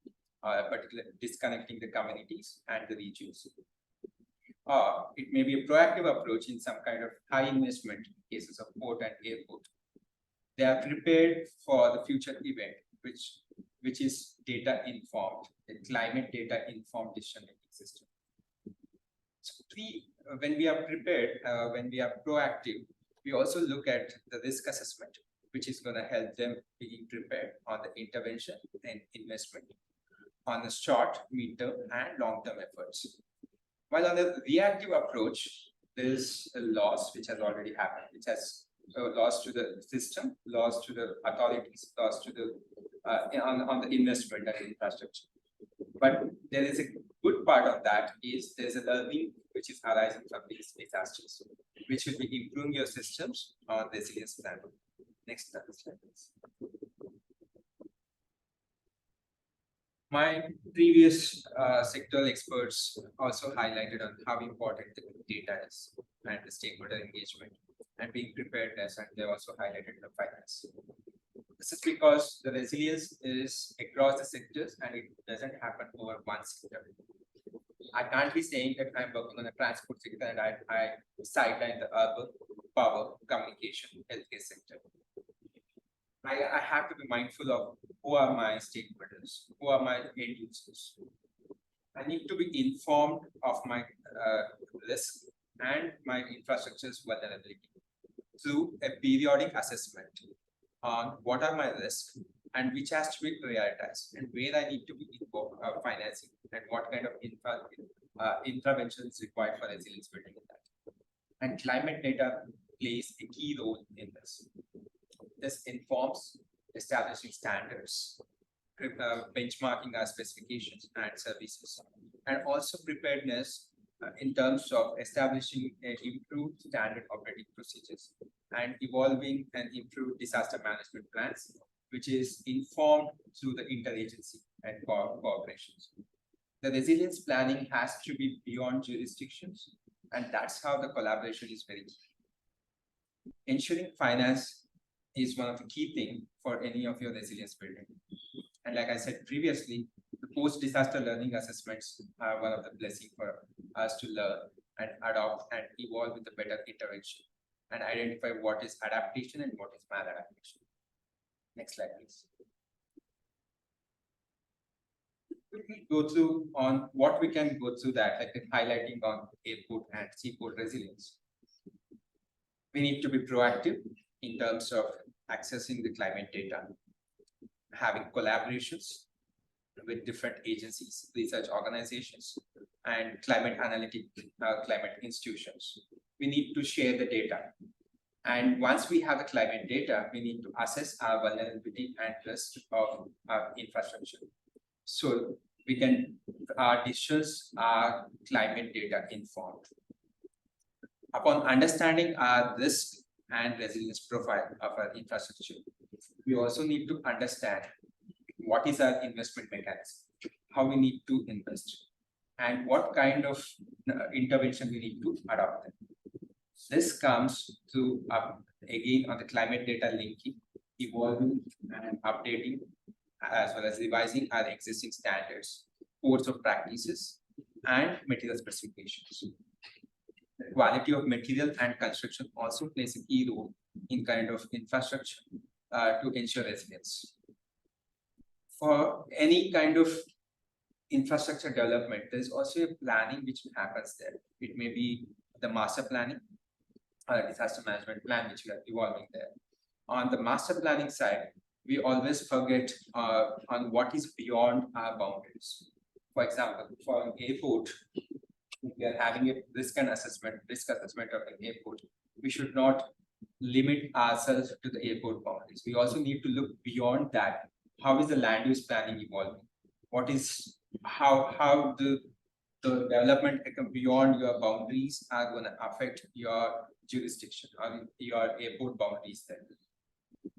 Speaker 6: particularly disconnecting the communities and the regions. It may be a proactive approach in some kind of high investment cases of port and airport. They are prepared for the future event, which is data informed, a climate data informed decision making system. So when we are prepared, when we are proactive, we also look at the risk assessment, which is going to help them being prepared on the intervention and investment on the short, mid-term, and long-term efforts. While on the reactive approach, there is a loss which has already happened, which has loss to the system, loss to the authorities, loss to the on the investment and infrastructure. But there is a good part of that is there's a learning which is arising from these disasters, which will be improving your systems on resilience plan. Next slide, please. My previous sectoral experts also highlighted on how important the data is and the stakeholder engagement and being preparedness, and they also highlighted the finance. This is because the resilience is across the sectors and it doesn't happen over one sector. I can't be saying that I'm working on the transport sector and I sideline the urban, power, communication, healthcare sector. I have to be mindful of who are my stakeholders, who are my end users. I need to be informed of my risk and my infrastructure's vulnerability through a periodic assessment on what are my risks and which has to be prioritized and where I need to be involved financing and what kind of interventions required for resilience building in that. And climate data plays a key role in this. This informs establishing standards, benchmarking our specifications and services, and also preparedness in terms of establishing an improved standard operating procedures and evolving and improved disaster management plans, which is informed through the interagency and cooperations. The resilience planning has to be beyond jurisdictions, and that's how the collaboration is very key. Ensuring finance is one of the key things for any of your resilience building. And like I said previously, the post-disaster learning assessments are one of the blessings for us to learn and adopt and evolve with a better intervention and identify what is adaptation and what is maladaptation. Next slide, please. Quickly go through on what we can go through that, like highlighting on airport and seaport resilience. We need to be proactive in terms of accessing the climate data, having collaborations with different agencies, research organizations, and climate analytic climate institutions. We need to share the data. And once we have the climate data, we need to assess our vulnerability and risk of our infrastructure. So we can, our decisions are climate data informed. Upon understanding our risk and resilience profile of our infrastructure, we also need to understand what is our investment mechanism, how we need to invest, and what kind of intervention we need to adopt. This comes to, again, on the climate data linking, evolving and updating, as well as revising our existing standards, codes of practices, and material specifications. The quality of material and construction also plays a key role in kind of infrastructure to ensure resilience. For any kind of infrastructure development, there's also a planning which happens there. It may be the master planning or a disaster management plan, which we are evolving there. On the master planning side, we always forget on what is beyond our boundaries. For example, for an airport, if we are having a risk assessment of an airport, we should not limit ourselves to the airport boundaries. We also need to look beyond that. How is the land use planning evolving? What is how the development beyond your boundaries are going to affect your jurisdiction or your airport boundaries then?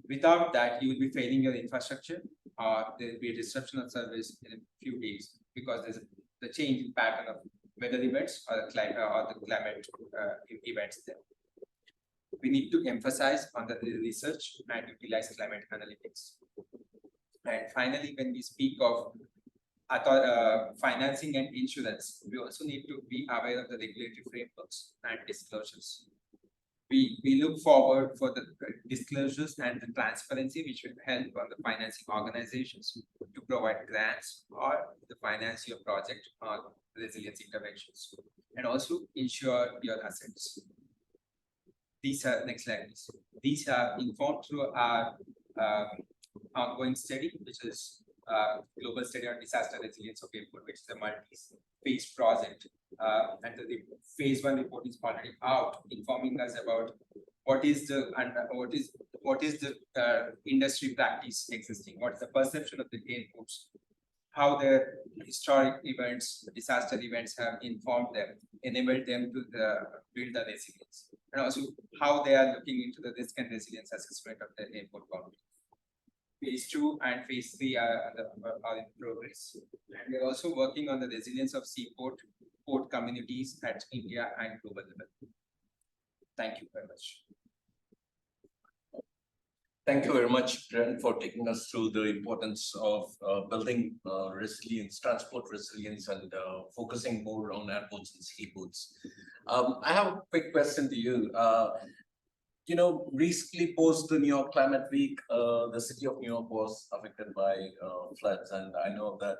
Speaker 6: Without that, you will be failing your infrastructure, or there will be a disruption of service in a few days because there's the change in pattern of weather events or the climate events there. We need to emphasize on the research and utilize climate analytics. And finally, when we speak of financing and insurance, we also need to be aware of the regulatory frameworks and disclosures. We look forward for the disclosures and the transparency which will help on the financing organizations to provide grants or to finance your project or resilience interventions, and also insure your assets. These are, next slide please. These are informed through our ongoing study, which is Global Study on Disaster Resilience of Airport, which is a multi-phase project. And the phase 1 report is already out, informing us about what is the industry practice existing, what is the perception of the airports, how their historic events, disaster events have informed them, enabled them to build the resilience, and also how they are looking into the risk and resilience assessment of the airport boundary. Phase 2 and phase 3 are in progress. And we're also working on the resilience of seaport, port communities at India and global level. Thank you very much.
Speaker 1: Thank you very much, Brent, for taking us through the importance of building resilience, transport resilience, and focusing more on airports and seaports. I have a quick question to you. Recently post the New York Climate Week, the city of New York was affected by floods, and I know that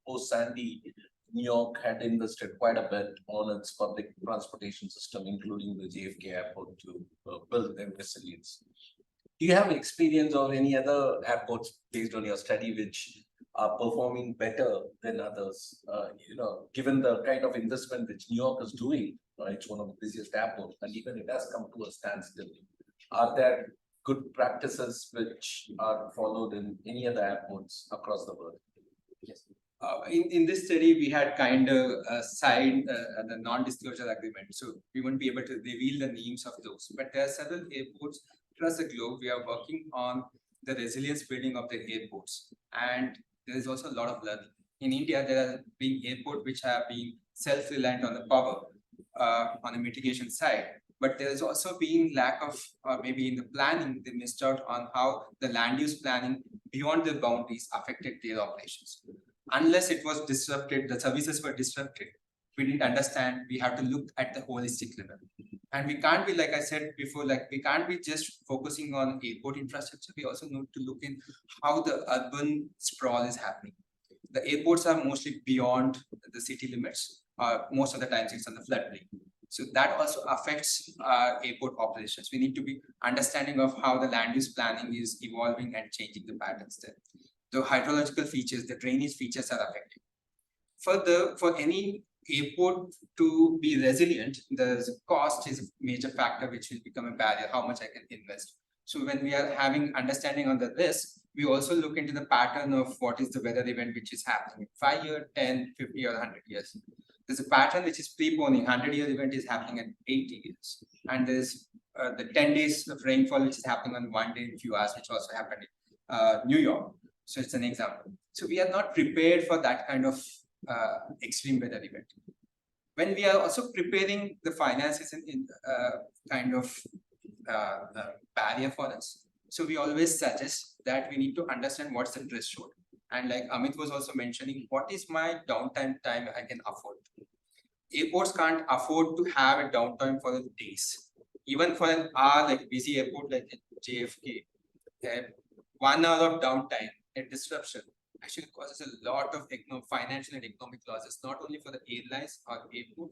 Speaker 1: post Sandy, New York had invested quite a bit on its public transportation system, including the JFK airport, to build their resilience. Do you have experience or any other airports based on your study which are performing better than others? Given the kind of investment which New York is doing, it's one of the busiest airports, and even it has come to a standstill. Are there good practices which are followed in any other airports across the world?
Speaker 6: Yes. In this study, we had kind of signed the non-disclosure agreement, so we won't be able to reveal the names of those. But there are several airports across the globe. We are working on the resilience building of the airports, and there is also a lot of learning. In India, there are being airports which have been self-reliant on the power on the mitigation side. But there is also been lack of, maybe in the planning, they missed out on how the land use planning beyond the boundaries affected their operations. Unless it was disrupted, the services were disrupted, we didn't understand, we have to look at the holistic level. And we can't be, like I said before, we can't be just focusing on airport infrastructure. We also need to look in how the urban sprawl is happening. The airports are mostly beyond the city limits. Most of the times it's on the floodplain. So that also affects airport operations. We need to be understanding of how the land use planning is evolving and changing the patterns there. The hydrological features, the drainage features are affected. For any airport to be resilient, the cost is a major factor which will become a barrier, how much I can invest. So when we are having understanding on the risk, we also look into the pattern of what is the weather event which is happening 5 years, 10, 50 or 100 years. There's a pattern which is preponing. 100-year event is happening at 80 years. And there's the 10 days of rainfall which is happening on one day in few hours, which also happened in New York. So it's an example. So we are not prepared for that kind of extreme weather event. When we are also preparing the finances in kind of barrier for us, so we always suggest that we need to understand what's the threshold. And like Amit was also mentioning, what is my downtime time I can afford? Airports can't afford to have a downtime for days. Even for an hour, like busy airport like JFK, 1 hour of downtime, a disruption actually causes a lot of financial and economic losses, not only for the airlines or airport.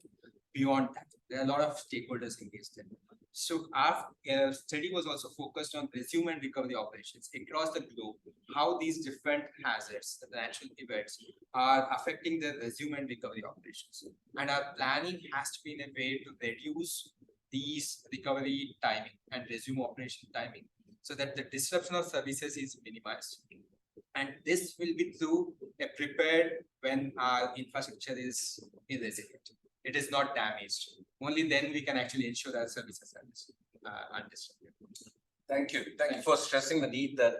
Speaker 6: Beyond that, there are a lot of stakeholders engaged in. So our study was also focused on resume and recovery operations across the globe, how these different hazards, the natural events, are affecting the resume and recovery operations. And our planning has to be in a way to reduce these recovery timing and resume operation timing, so that the disruption of services is minimized. And this will be through a prepared when our infrastructure is resilient. It is not damaged. Only then we can actually ensure that services are undisrupted.
Speaker 1: Thank you. Thank you for stressing the need that,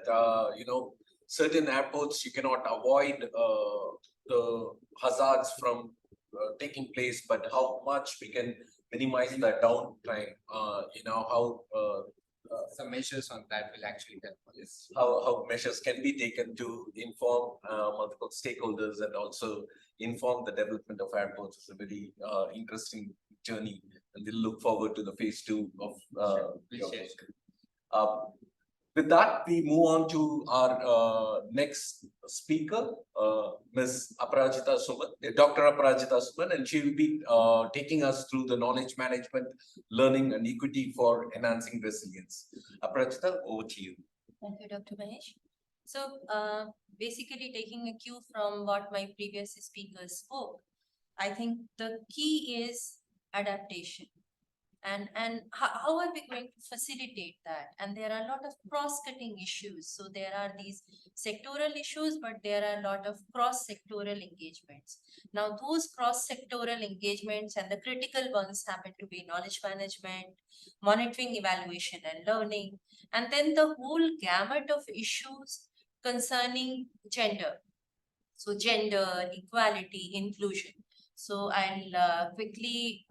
Speaker 1: certain airports you cannot avoid the hazards from taking place, but how much we can minimize the downtime, how
Speaker 6: some measures on that will actually help us.
Speaker 1: How measures can be taken to inform multiple stakeholders and also inform the development of airports is a very interesting journey, and we'll look forward to the phase 2 of your work. With that, we move on to our next speaker, Ms. Aparajita Suman, Dr. Aparajita Suman, and she will be taking us through the knowledge management, learning and equity for enhancing resilience. Aparajita, over to you.
Speaker 7: Thank you, Dr. Mahesh. So basically taking a cue from what my previous speakers spoke, I think the key is adaptation. And how are we going to facilitate that? And there are a lot of cross-cutting issues. So there are these sectoral issues, but there are a lot of cross-sectoral engagements. Now, those cross-sectoral engagements and the critical ones happen to be knowledge management, monitoring, evaluation, and learning, and then the whole gamut of issues concerning gender. So gender, equality, inclusion. So I'll quickly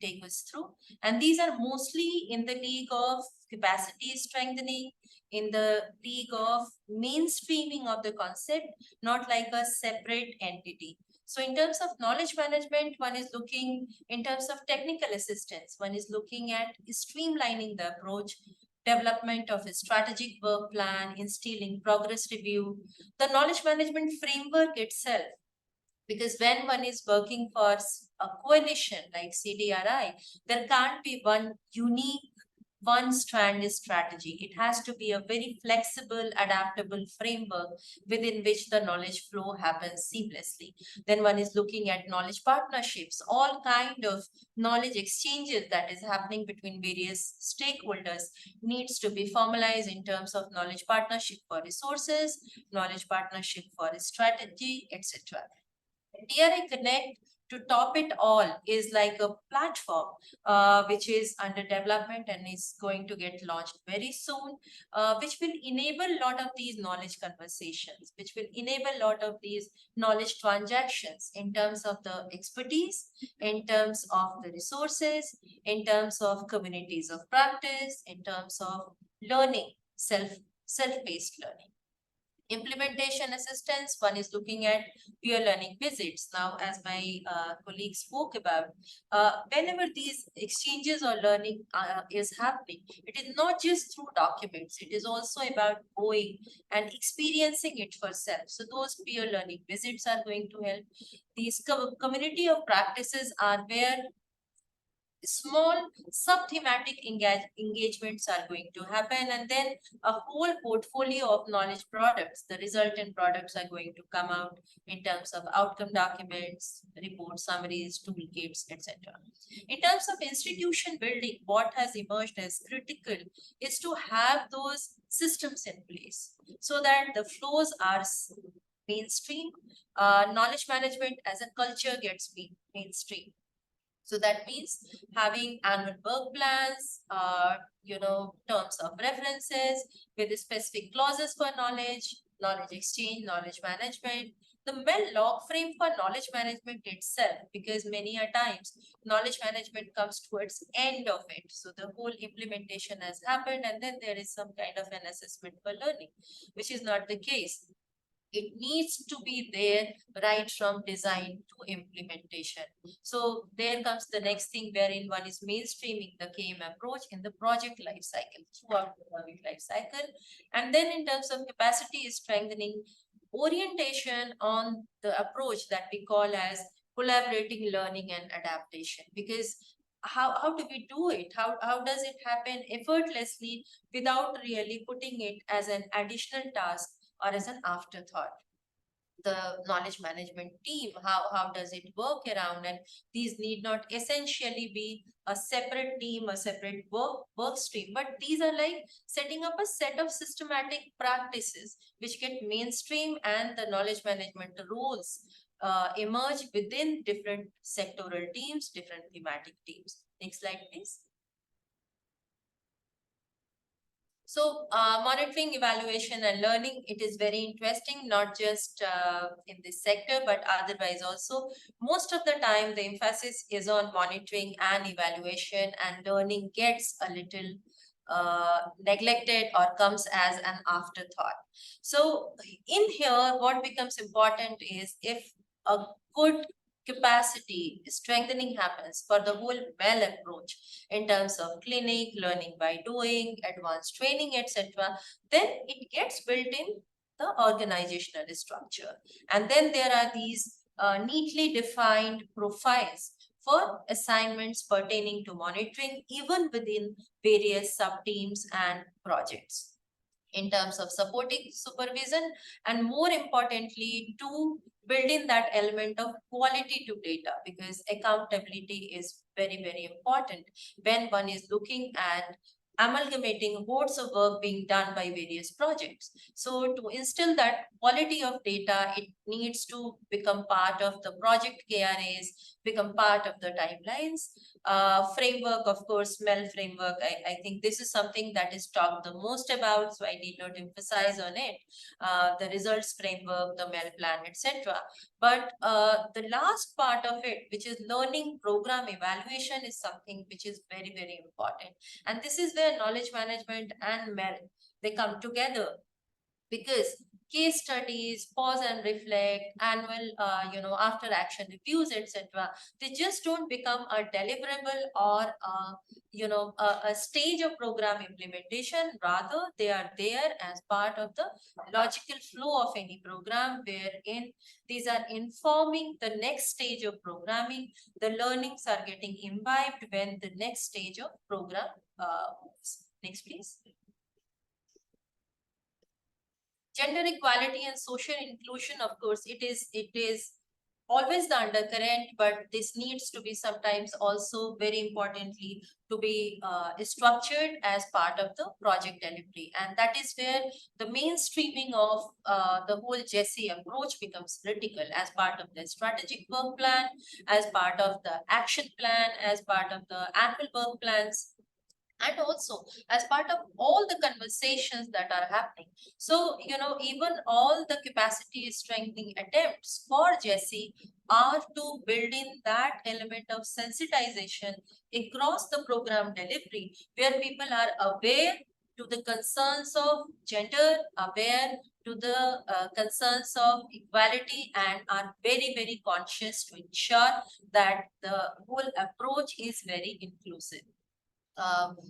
Speaker 7: take us through. And these are mostly in the league of capacity strengthening, in the league of mainstreaming of the concept, not like a separate entity. So in terms of knowledge management, one is looking in terms of technical assistance, one is looking at streamlining the approach, development of a strategic work plan, instilling progress review, the knowledge management framework itself. Because when one is working for a coalition like CDRI, there can't be one unique, one strand strategy. It has to be a very flexible, adaptable framework within which the knowledge flow happens seamlessly. Then one is looking at knowledge partnerships, all kind of knowledge exchanges that is happening between various stakeholders needs to be formalized in terms of knowledge partnership for resources, knowledge partnership for strategy, etc. DRI Connect, to top it all, is like a platform which is under development and is going to get launched very soon, which will enable a lot of these knowledge conversations, which will enable a lot of these knowledge transactions in terms of the expertise, in terms of the resources, in terms of communities of practice, in terms of learning, self-paced learning. Implementation assistance, one is looking at peer learning visits. Now, as my colleague spoke about, whenever these exchanges or learning is happening, it is not just through documents, it is also about going and experiencing it for self. So those peer learning visits are going to help. These community of practices are where small sub-thematic engagements are going to happen, and then a whole portfolio of knowledge products, the resultant products are going to come out in terms of outcome documents, report summaries, toolkits, etc. In terms of institution building, what has emerged as critical is to have those systems in place so that the flows are mainstream, knowledge management as a culture gets mainstream. So that means having annual work plans, terms of references with specific clauses for knowledge, knowledge exchange, knowledge management, the MEL log frame for knowledge management itself, because many a times knowledge management comes towards end of it. So the whole implementation has happened and then there is some kind of an assessment for learning, which is not the case. It needs to be there right from design to implementation. So there comes the next thing wherein one is mainstreaming the KM approach in the project life cycle, throughout the project life cycle. And then in terms of capacity strengthening, orientation on the approach that we call as collaborating learning and adaptation. Because how do we do it? How does it happen effortlessly without really putting it as an additional task or as an afterthought? The knowledge management team, how does it work around? And these need not essentially be a separate team, a separate work stream, but these are like setting up a set of systematic practices which get mainstream, and the knowledge management roles emerge within different sectoral teams, different thematic teams. Next slide, please. So monitoring, evaluation and learning, it is very interesting, not just in this sector, but otherwise also. Most of the time, the emphasis is on monitoring and evaluation, and learning gets a little neglected or comes as an afterthought. So in here, what becomes important is if a good capacity strengthening happens for the whole MEL approach in terms of clinic, learning by doing, advanced training, etc., then it gets built in the organizational structure. And then there are these neatly defined profiles for assignments pertaining to monitoring, even within various sub-teams and projects, in terms of supporting supervision, and more importantly, to build in that element of quality to data, because accountability is very, very important when one is looking at amalgamating hordes of work being done by various projects. So to instill that quality of data, it needs to become part of the project KRAs, become part of the timelines. Framework, of course, MEL framework, I think this is something that is talked the most about, so I need not emphasize on it. The results framework, the MEL plan, etc. But the last part of it, which is learning program evaluation, is something which is very, very important. And this is where knowledge management and MEL, they come together, because case studies, pause and reflect, annual, after action reviews, etc. They just don't become a deliverable or, a stage of program implementation. Rather, they are there as part of the logical flow of any program, wherein these are informing the next stage of programming. The learnings are getting imbibed when the next stage of program moves. Next, please. Gender equality and social inclusion, of course, it is always the undercurrent, but this needs to be sometimes also very importantly to be structured as part of the project delivery. And that is where the mainstreaming of the whole GESI approach becomes critical, as part of the strategic work plan, as part of the action plan, as part of the annual work plans, and also as part of all the conversations that are happening. So, even all the capacity strengthening attempts for GESI are to build in that element of sensitization across the program delivery, where people are aware to the concerns of gender, aware to the concerns of equality, and are very, very conscious to ensure that the whole approach is very inclusive.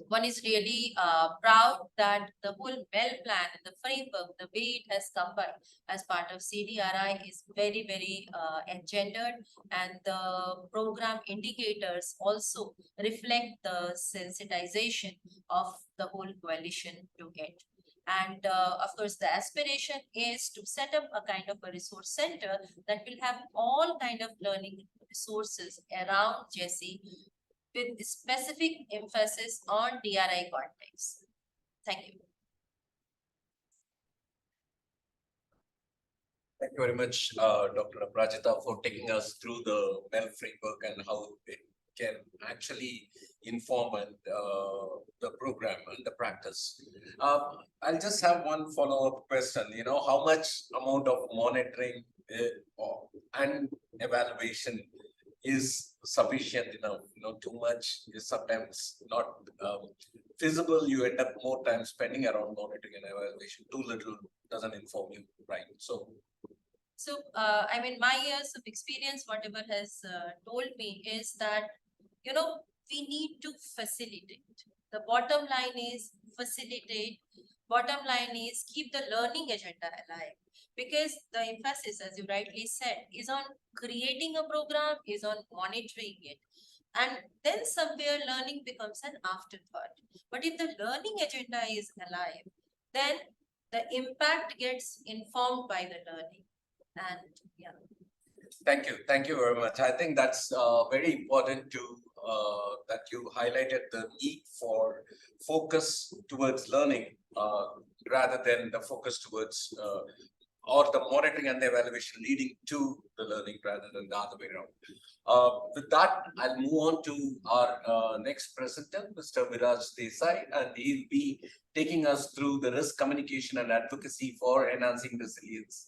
Speaker 7: One is really proud that the whole well plan and the framework, the way it has come by as part of CDRI, is very, very engendered, and the program indicators also reflect the sensitization of the whole coalition to it. And of course, the aspiration is to set up a kind of a resource center that will have all kind of learning resources around GESI, with specific emphasis on DRI context. Thank you.
Speaker 1: Thank you very much, Dr. Aprajita, for taking us through the MEL framework and how it can actually inform and the program and the practice. I'll just have one follow-up question. How much amount of monitoring and evaluation is sufficient enough? Too much is sometimes not feasible. You end up more time spending around monitoring and evaluation. Too little doesn't inform you, right? So,
Speaker 7: I mean, my years of experience, whatever has told me is that, we need to facilitate. The bottom line is facilitate. Bottom line is keep the learning agenda alive. Because the emphasis, as you rightly said, is on creating a program, is on monitoring it. And then somewhere learning becomes an afterthought. But if the learning agenda is alive, then the impact gets informed by the learning. And yeah.
Speaker 1: Thank you. Thank you very much. I think that's very important to that you highlighted the need for focus towards learning rather than the focus towards or the monitoring and the evaluation leading to the learning rather than the other way around. With that, I'll move on to our next presenter, Mr. Viraj Desai, and he'll be taking us through the risk communication and advocacy for enhancing resilience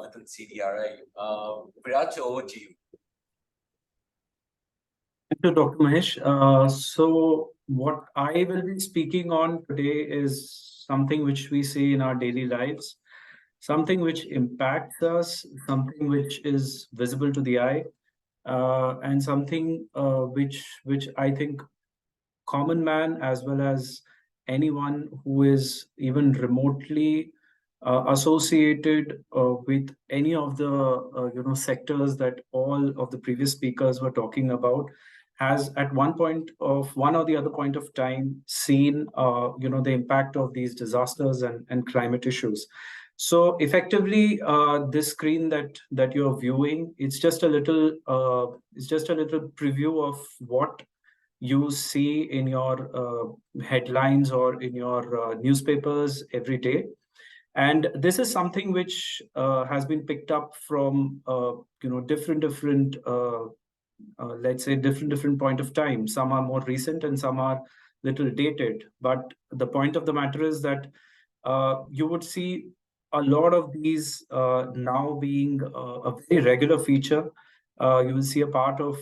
Speaker 1: within CDRI. Viraj, over to you.
Speaker 8: Thank you, Dr. Mahesh. So what I will be speaking on today is something which we see in our daily lives, something which impacts us, something which is visible to the eye, and something which I think common man, as well as anyone who is even remotely associated with any of the sectors that all of the previous speakers were talking about, has at one or the other point of time seen the impact of these disasters and climate issues. So effectively, this screen that you're viewing, it's just a little preview of what you see in your headlines or in your newspapers every day. And this is something which has been picked up from different let's say different point of time. Some are more recent and some are little dated. But the point of the matter is that you would see a lot of these now being a very regular feature. You will see a part of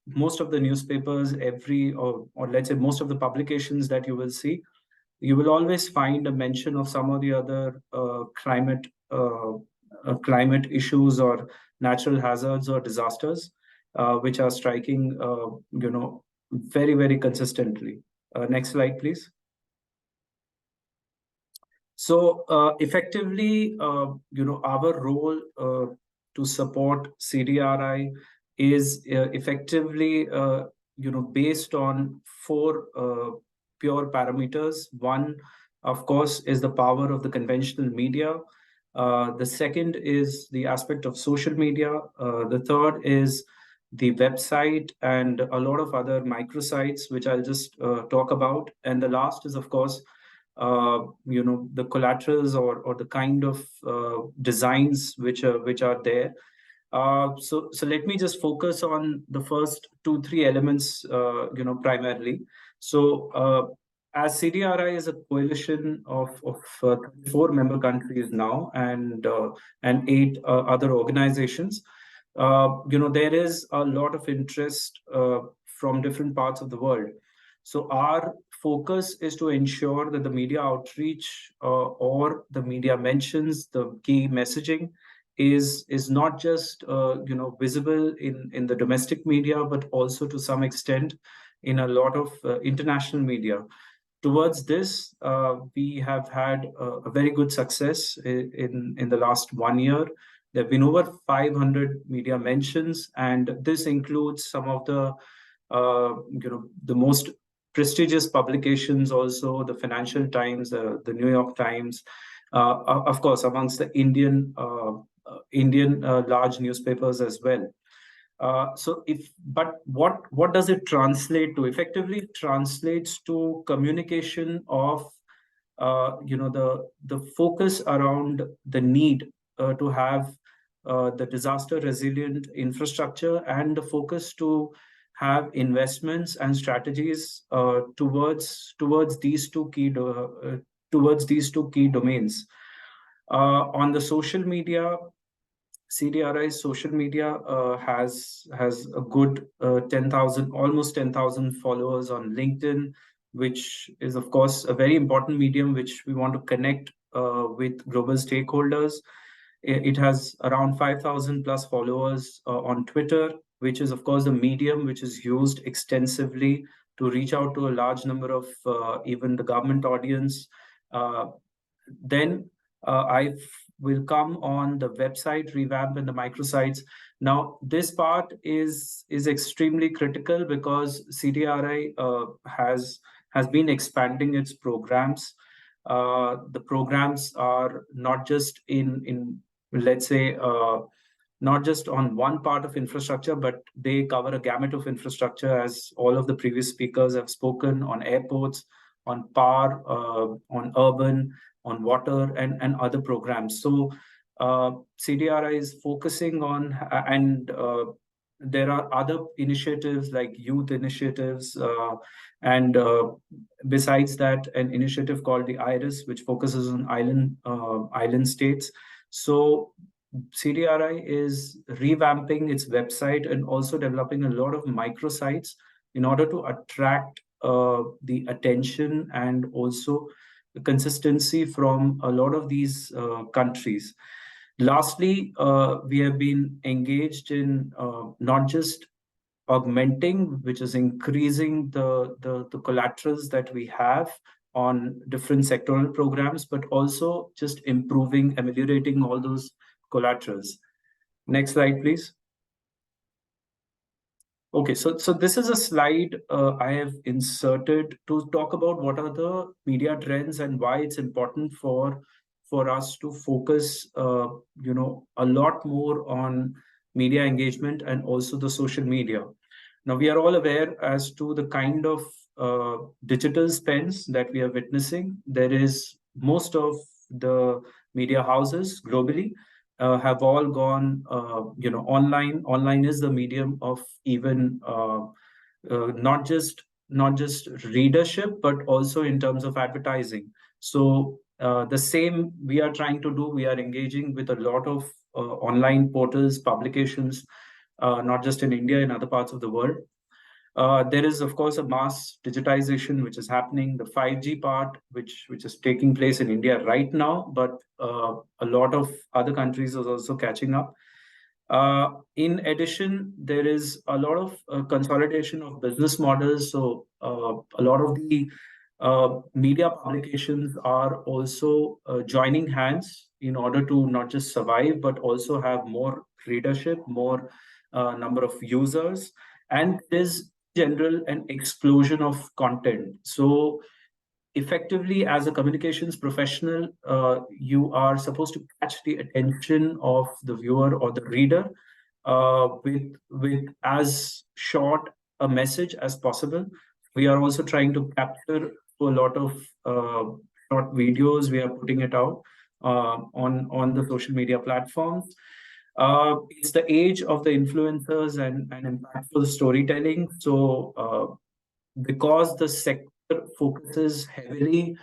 Speaker 8: most of the newspapers or let's say most of the publications that you will see. you will always find a mention of some of the other climate issues or natural hazards or disasters, which are striking, very, very consistently. Next slide, please. So effectively, our role to support CDRI is effectively, based on 4 pure parameters. One, of course, is the power of the conventional media. The second is the aspect of social media. The third is the website and a lot of other microsites, which I'll just talk about. And the last is, of course, the collaterals or the kind of designs which are there. So let me just focus on the first 2-3 elements, primarily. So as CDRI is a coalition of 4 member countries now and 8 other organizations, there is a lot of interest from different parts of the world. So our focus is to ensure that the media outreach or the media mentions, the key messaging is not just visible in the domestic media, but also to some extent in a lot of international media. Towards this, we have had a very good success in the last 1 year. There have been over 500 media mentions, and this includes some of the most prestigious publications, also the Financial Times, the New York Times, of course, amongst the Indian large newspapers as well. But what does it translate to? Effectively, it translates to communication of the focus around the need to have the disaster resilient infrastructure, and the focus to have investments and strategies towards these two key domains. On the social media, CDRI's social media has a good 10,000, almost 10,000 followers on LinkedIn, which is of course a very important medium which we want to connect with global stakeholders. It has around 5,000 plus followers on Twitter, which is of course a medium which is used extensively to reach out to a large number of even the government audience. Then I will come on the website revamp and the microsites. Now, this part is extremely critical because CDRI has been expanding its programs. The programs are not just in let's say, not just on one part of infrastructure, but they cover a gamut of infrastructure, as all of the previous speakers have spoken, on airports, on power, on urban, on water, and other programs. So CDRI is focusing on, and there are other initiatives like youth initiatives, and besides that, an initiative called the IRIS, which focuses on island states. So CDRI is revamping its website and also developing a lot of microsites in order to attract the attention and also the consistency from a lot of these countries. Lastly, we have been engaged in not just augmenting, which is increasing the collaterals that we have on different sectoral programs, but also just improving, ameliorating all those collaterals. Next slide, please. Okay, so this is a slide I have inserted to talk about what are the media trends and why it's important for us to focus, a lot more on media engagement and also the social media. Now, we are all aware as to the kind of digital spends that we are witnessing. There is most of the media houses globally have all gone, online. Online is the medium of even not just readership, but also in terms of advertising. So the same we are trying to do. We are engaging with a lot of online portals, publications, not just in India, in other parts of the world. There is, of course, a mass digitization which is happening, the 5G part, which is taking place in India right now, but a lot of other countries are also catching up. In addition, there is a lot of consolidation of business models. So a lot of the media publications are also joining hands in order to not just survive, but also have more readership, more number of users, and there's general an explosion of content. So effectively, as a communications professional, you are supposed to catch the attention of the viewer or the reader with as short a message as possible. We are also trying to capture a lot of short videos. We are putting it out on the social media platforms. It's the age of the influencers and impactful storytelling. So because the sector focuses heavily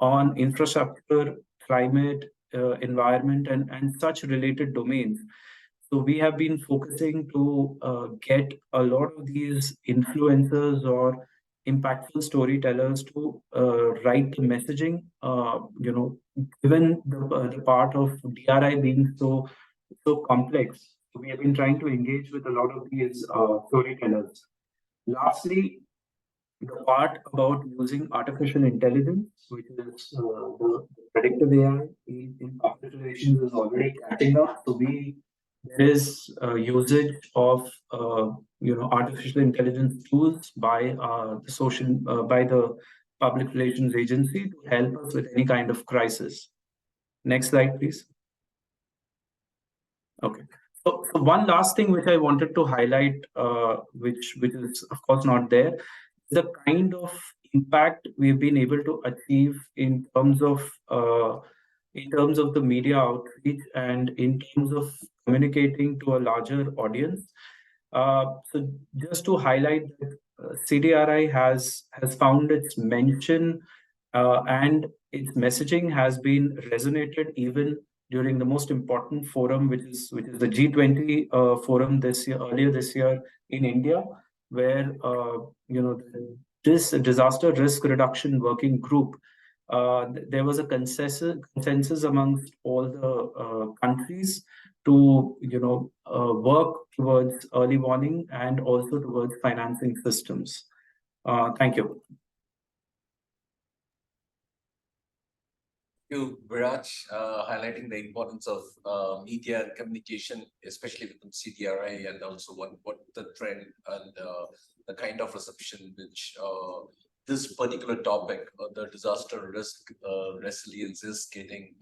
Speaker 8: on infrastructure, climate, environment, and such related domains. So we have been focusing to get a lot of these influencers or impactful storytellers to write the messaging. Given the part of DRI being so complex, we have been trying to engage with a lot of these storytellers. Lastly, the part about using artificial intelligence, which is the predictive AI in public relations, is already catching up. So there is usage of artificial intelligence tools by by the public relations agency to help us with any kind of crisis. Next slide, please. Okay. So one last thing which I wanted to highlight, which is of course not there, the kind of impact we've been able to achieve in terms of the media outreach and in terms of communicating to a larger audience. So just to highlight that CDRI has found its mention and its messaging has been resonated even during the most important forum, which is the G20 forum earlier this year in India, where this disaster risk reduction working group, there was a consensus amongst all the countries to work towards early warning and also towards financing systems. Thank you.
Speaker 1: You, Viraj, highlighting the importance of media and communication, especially within CDRI, and also what the trend and the kind of reception which this particular topic, the disaster risk resilience, is getting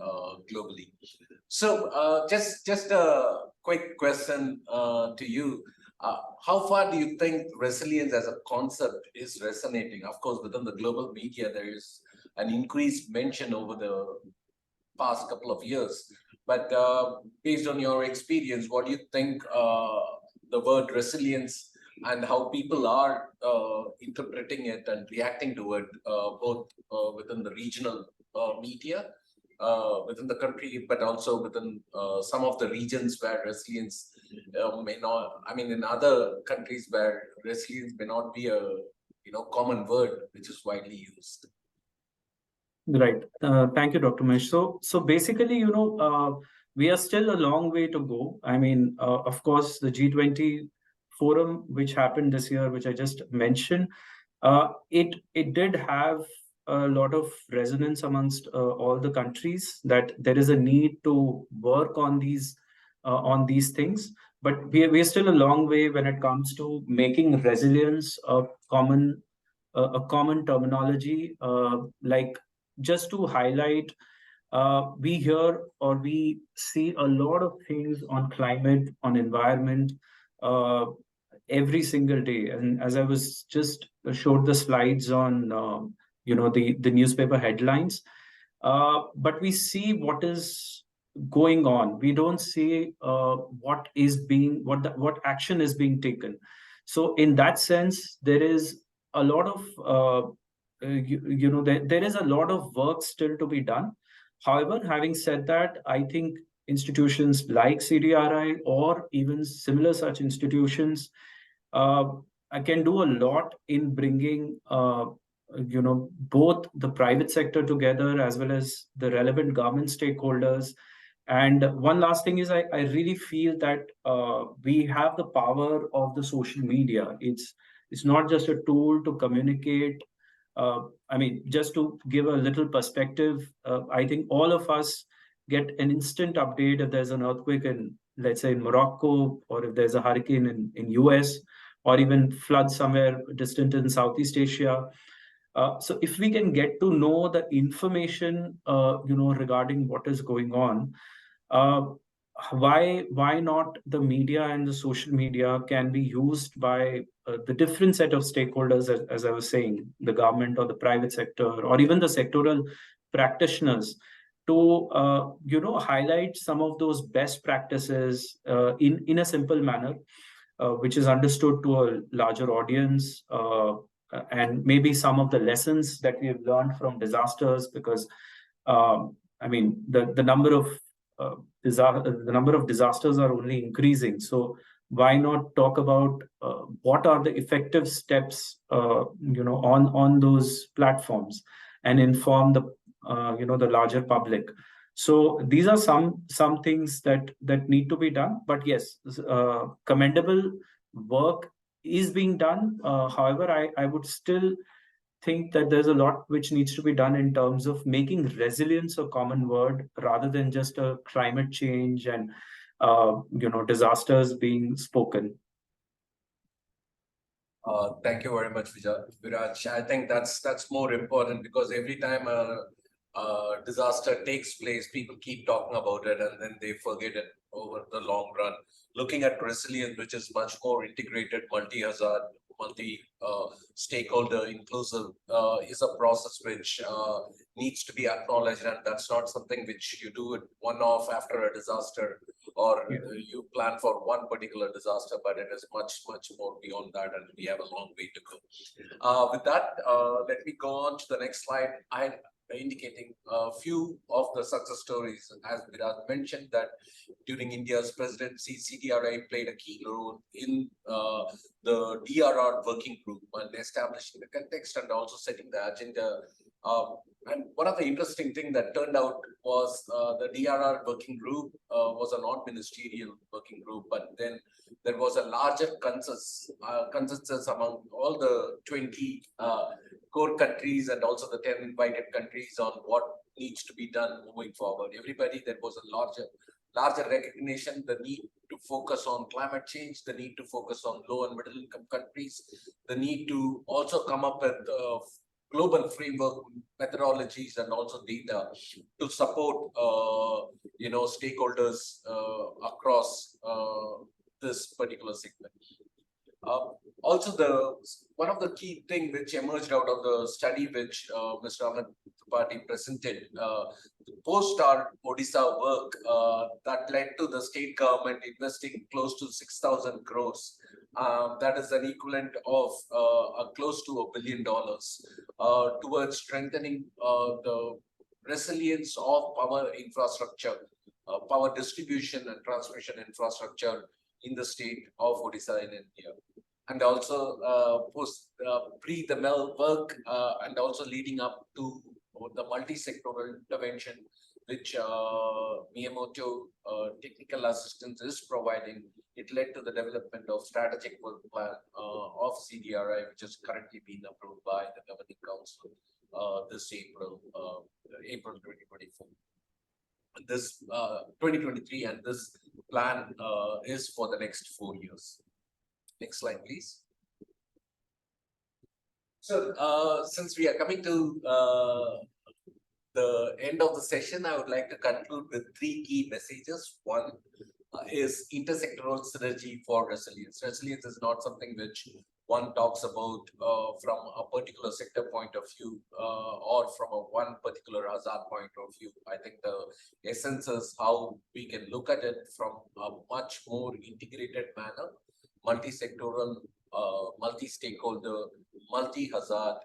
Speaker 1: globally. So just a quick question to you. How far do you think resilience as a concept is resonating? Of course, within the global media, there is an increased mention over the past couple of years. But based on your experience, what do you think the word resilience and how people are interpreting it and reacting to it, both within the regional media, within the country, but also within some of the regions where resilience may not, I mean, in other countries where resilience may not be a common word which is widely used.
Speaker 8: Right. Thank you, Dr. Mesh. So basically, we are still a long way to go. I mean, of course, the G20 forum, which happened this year, which I just mentioned, it did have a lot of resonance amongst all the countries that there is a need to work on these things. But we are still a long way when it comes to making resilience a common terminology. Like, just to highlight, we hear or we see a lot of things on climate, on environment, every single day. And as I was just showed the slides on, the newspaper headlines, but we see what is going on. We don't see what action is being taken. So in that sense, there is a lot of there is a lot of work still to be done. However, having said that, I think institutions like CDRI or even similar such institutions can do a lot in bringing both the private sector together as well as the relevant government stakeholders. And one last thing is, I really feel that we have the power of the social media. It's not just a tool to communicate. I mean, just to give a little perspective, I think all of us get an instant update if there's an earthquake in, let's say, in Morocco, or if there's a hurricane in US, or even flood somewhere distant in Southeast Asia. So if we can get to know the information, regarding what is going on, uh, why not the media and the social media can be used by the different set of stakeholders, as I was saying, the government or the private sector, or even the sectoral practitioners, to highlight some of those best practices in a simple manner, which is understood to a larger audience, and maybe some of the lessons that we have learned from disasters, because I mean, the number of disasters are only increasing. So why not talk about what are the effective steps, on those platforms, and inform the larger public. So these are some things that need to be done. But yes, commendable work is being done. However, I would still think that there's a lot which needs to be done in terms of making resilience a common word, rather than just a climate change and disasters being spoken.
Speaker 1: Thank you very much, Viraj. I think that's more important, because every time a disaster takes place, people keep talking about it and then they forget it over the long run. Looking at resilience, which is much more integrated, multi-hazard, multi-stakeholder inclusive, is a process which needs to be acknowledged, and that's not something which you do it one-off after a disaster, or you plan for one particular disaster, but it is much more beyond that, and we have a long way to go. With that, let me go on to the next slide. Indicating a few of the success stories. As Viraj mentioned, that during India's presidency, CDRI played a key role in the DRR working group and establishing the context and also setting the agenda. And one of the interesting things that turned out was the DRR working group was a non-ministerial working group, but then there was a larger consensus among all the 20 core countries and also the 10 invited countries on what needs to be done moving forward. Everybody, there was a larger recognition, the need to focus on climate change, the need to focus on low and middle income countries, the need to also come up with global framework methodologies and also data to support stakeholders across this particular segment. Also, one of the key things which emerged out of the study which Mr. Amit Tripathi presented, post our Odisha work, that led to the state government investing close to 6,000 crores. That is an equivalent of close to $1 billion towards strengthening the resilience of power infrastructure, power distribution and transmission infrastructure in the state of Odisha in India. And also pre the MEL work and also leading up to the multi-sectoral intervention, which Miyamoto Technical Assistance is providing. It led to the development of strategic work plan of CDRI, which has currently been approved by the Governing Council this April 2024. This 2023, and this plan is for the next 4 years. Next slide, please. So, since we are coming to the end of the session, I would like to conclude with 3 key messages. One is intersectoral synergy for resilience. Resilience is not something which one talks about from a particular sector point of view or from a one particular hazard point of view. I think the essence is how we can look at it from a much more integrated manner, multi-sectoral, multi-stakeholder, multi-hazard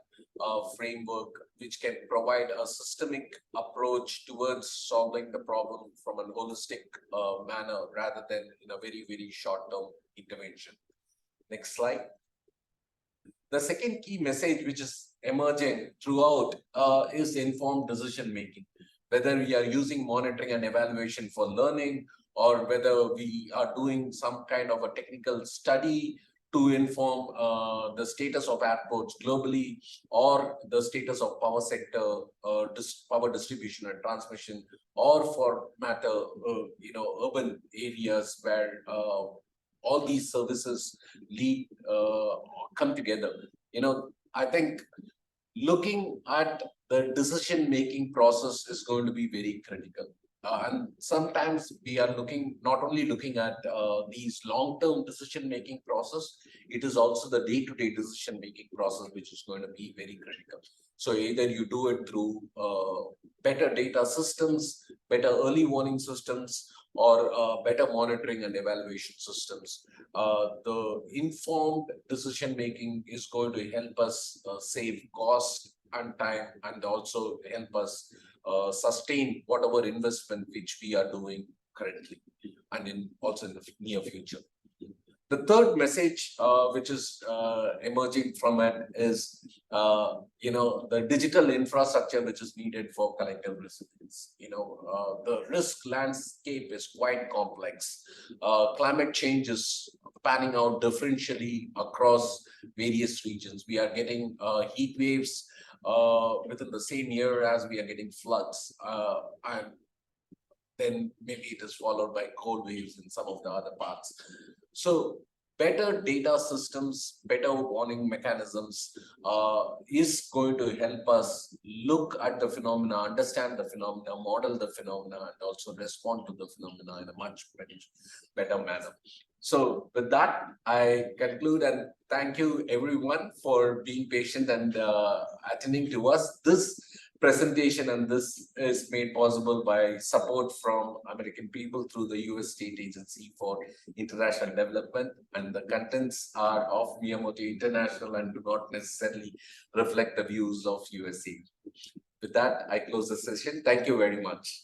Speaker 1: framework, which can provide a systemic approach towards solving the problem from a holistic manner rather than in a very, very short-term intervention. Next slide. The second key message which is emerging throughout is informed decision making. Whether we are using monitoring and evaluation for learning, or whether we are doing some kind of a technical study to inform the status of airports globally, or the status of power sector, power distribution and transmission, or for matter, urban areas where all these services come together. I think looking at the decision-making process is going to be very critical. And sometimes we are not only looking at these long-term decision-making process, it is also the day-to-day decision-making process, which is going to be very critical. So either you do it through better data systems, better early warning systems, or better monitoring and evaluation systems. The informed decision-making is going to help us save cost and time, and also help us sustain whatever investment which we are doing currently, and also in the near future. The third message which is emerging from it is, the digital infrastructure which is needed for collective resilience. The risk landscape is quite complex. Climate change is panning out differentially across various regions. We are getting heat waves within the same year as we are getting floods, and then maybe it is followed by cold waves in some of the other parts. So better data systems, better warning mechanisms is going to help us look at the phenomena, understand the phenomena, model the phenomena, and also respond to the phenomena in a much better manner. So with that, I conclude, and thank you everyone for being patient and attending to us. This presentation and this is made possible by support from American people through the US State Agency for International Development, and the contents are of Miyamoto International and do not necessarily reflect the views of USA. With that, I close the session. Thank you very much.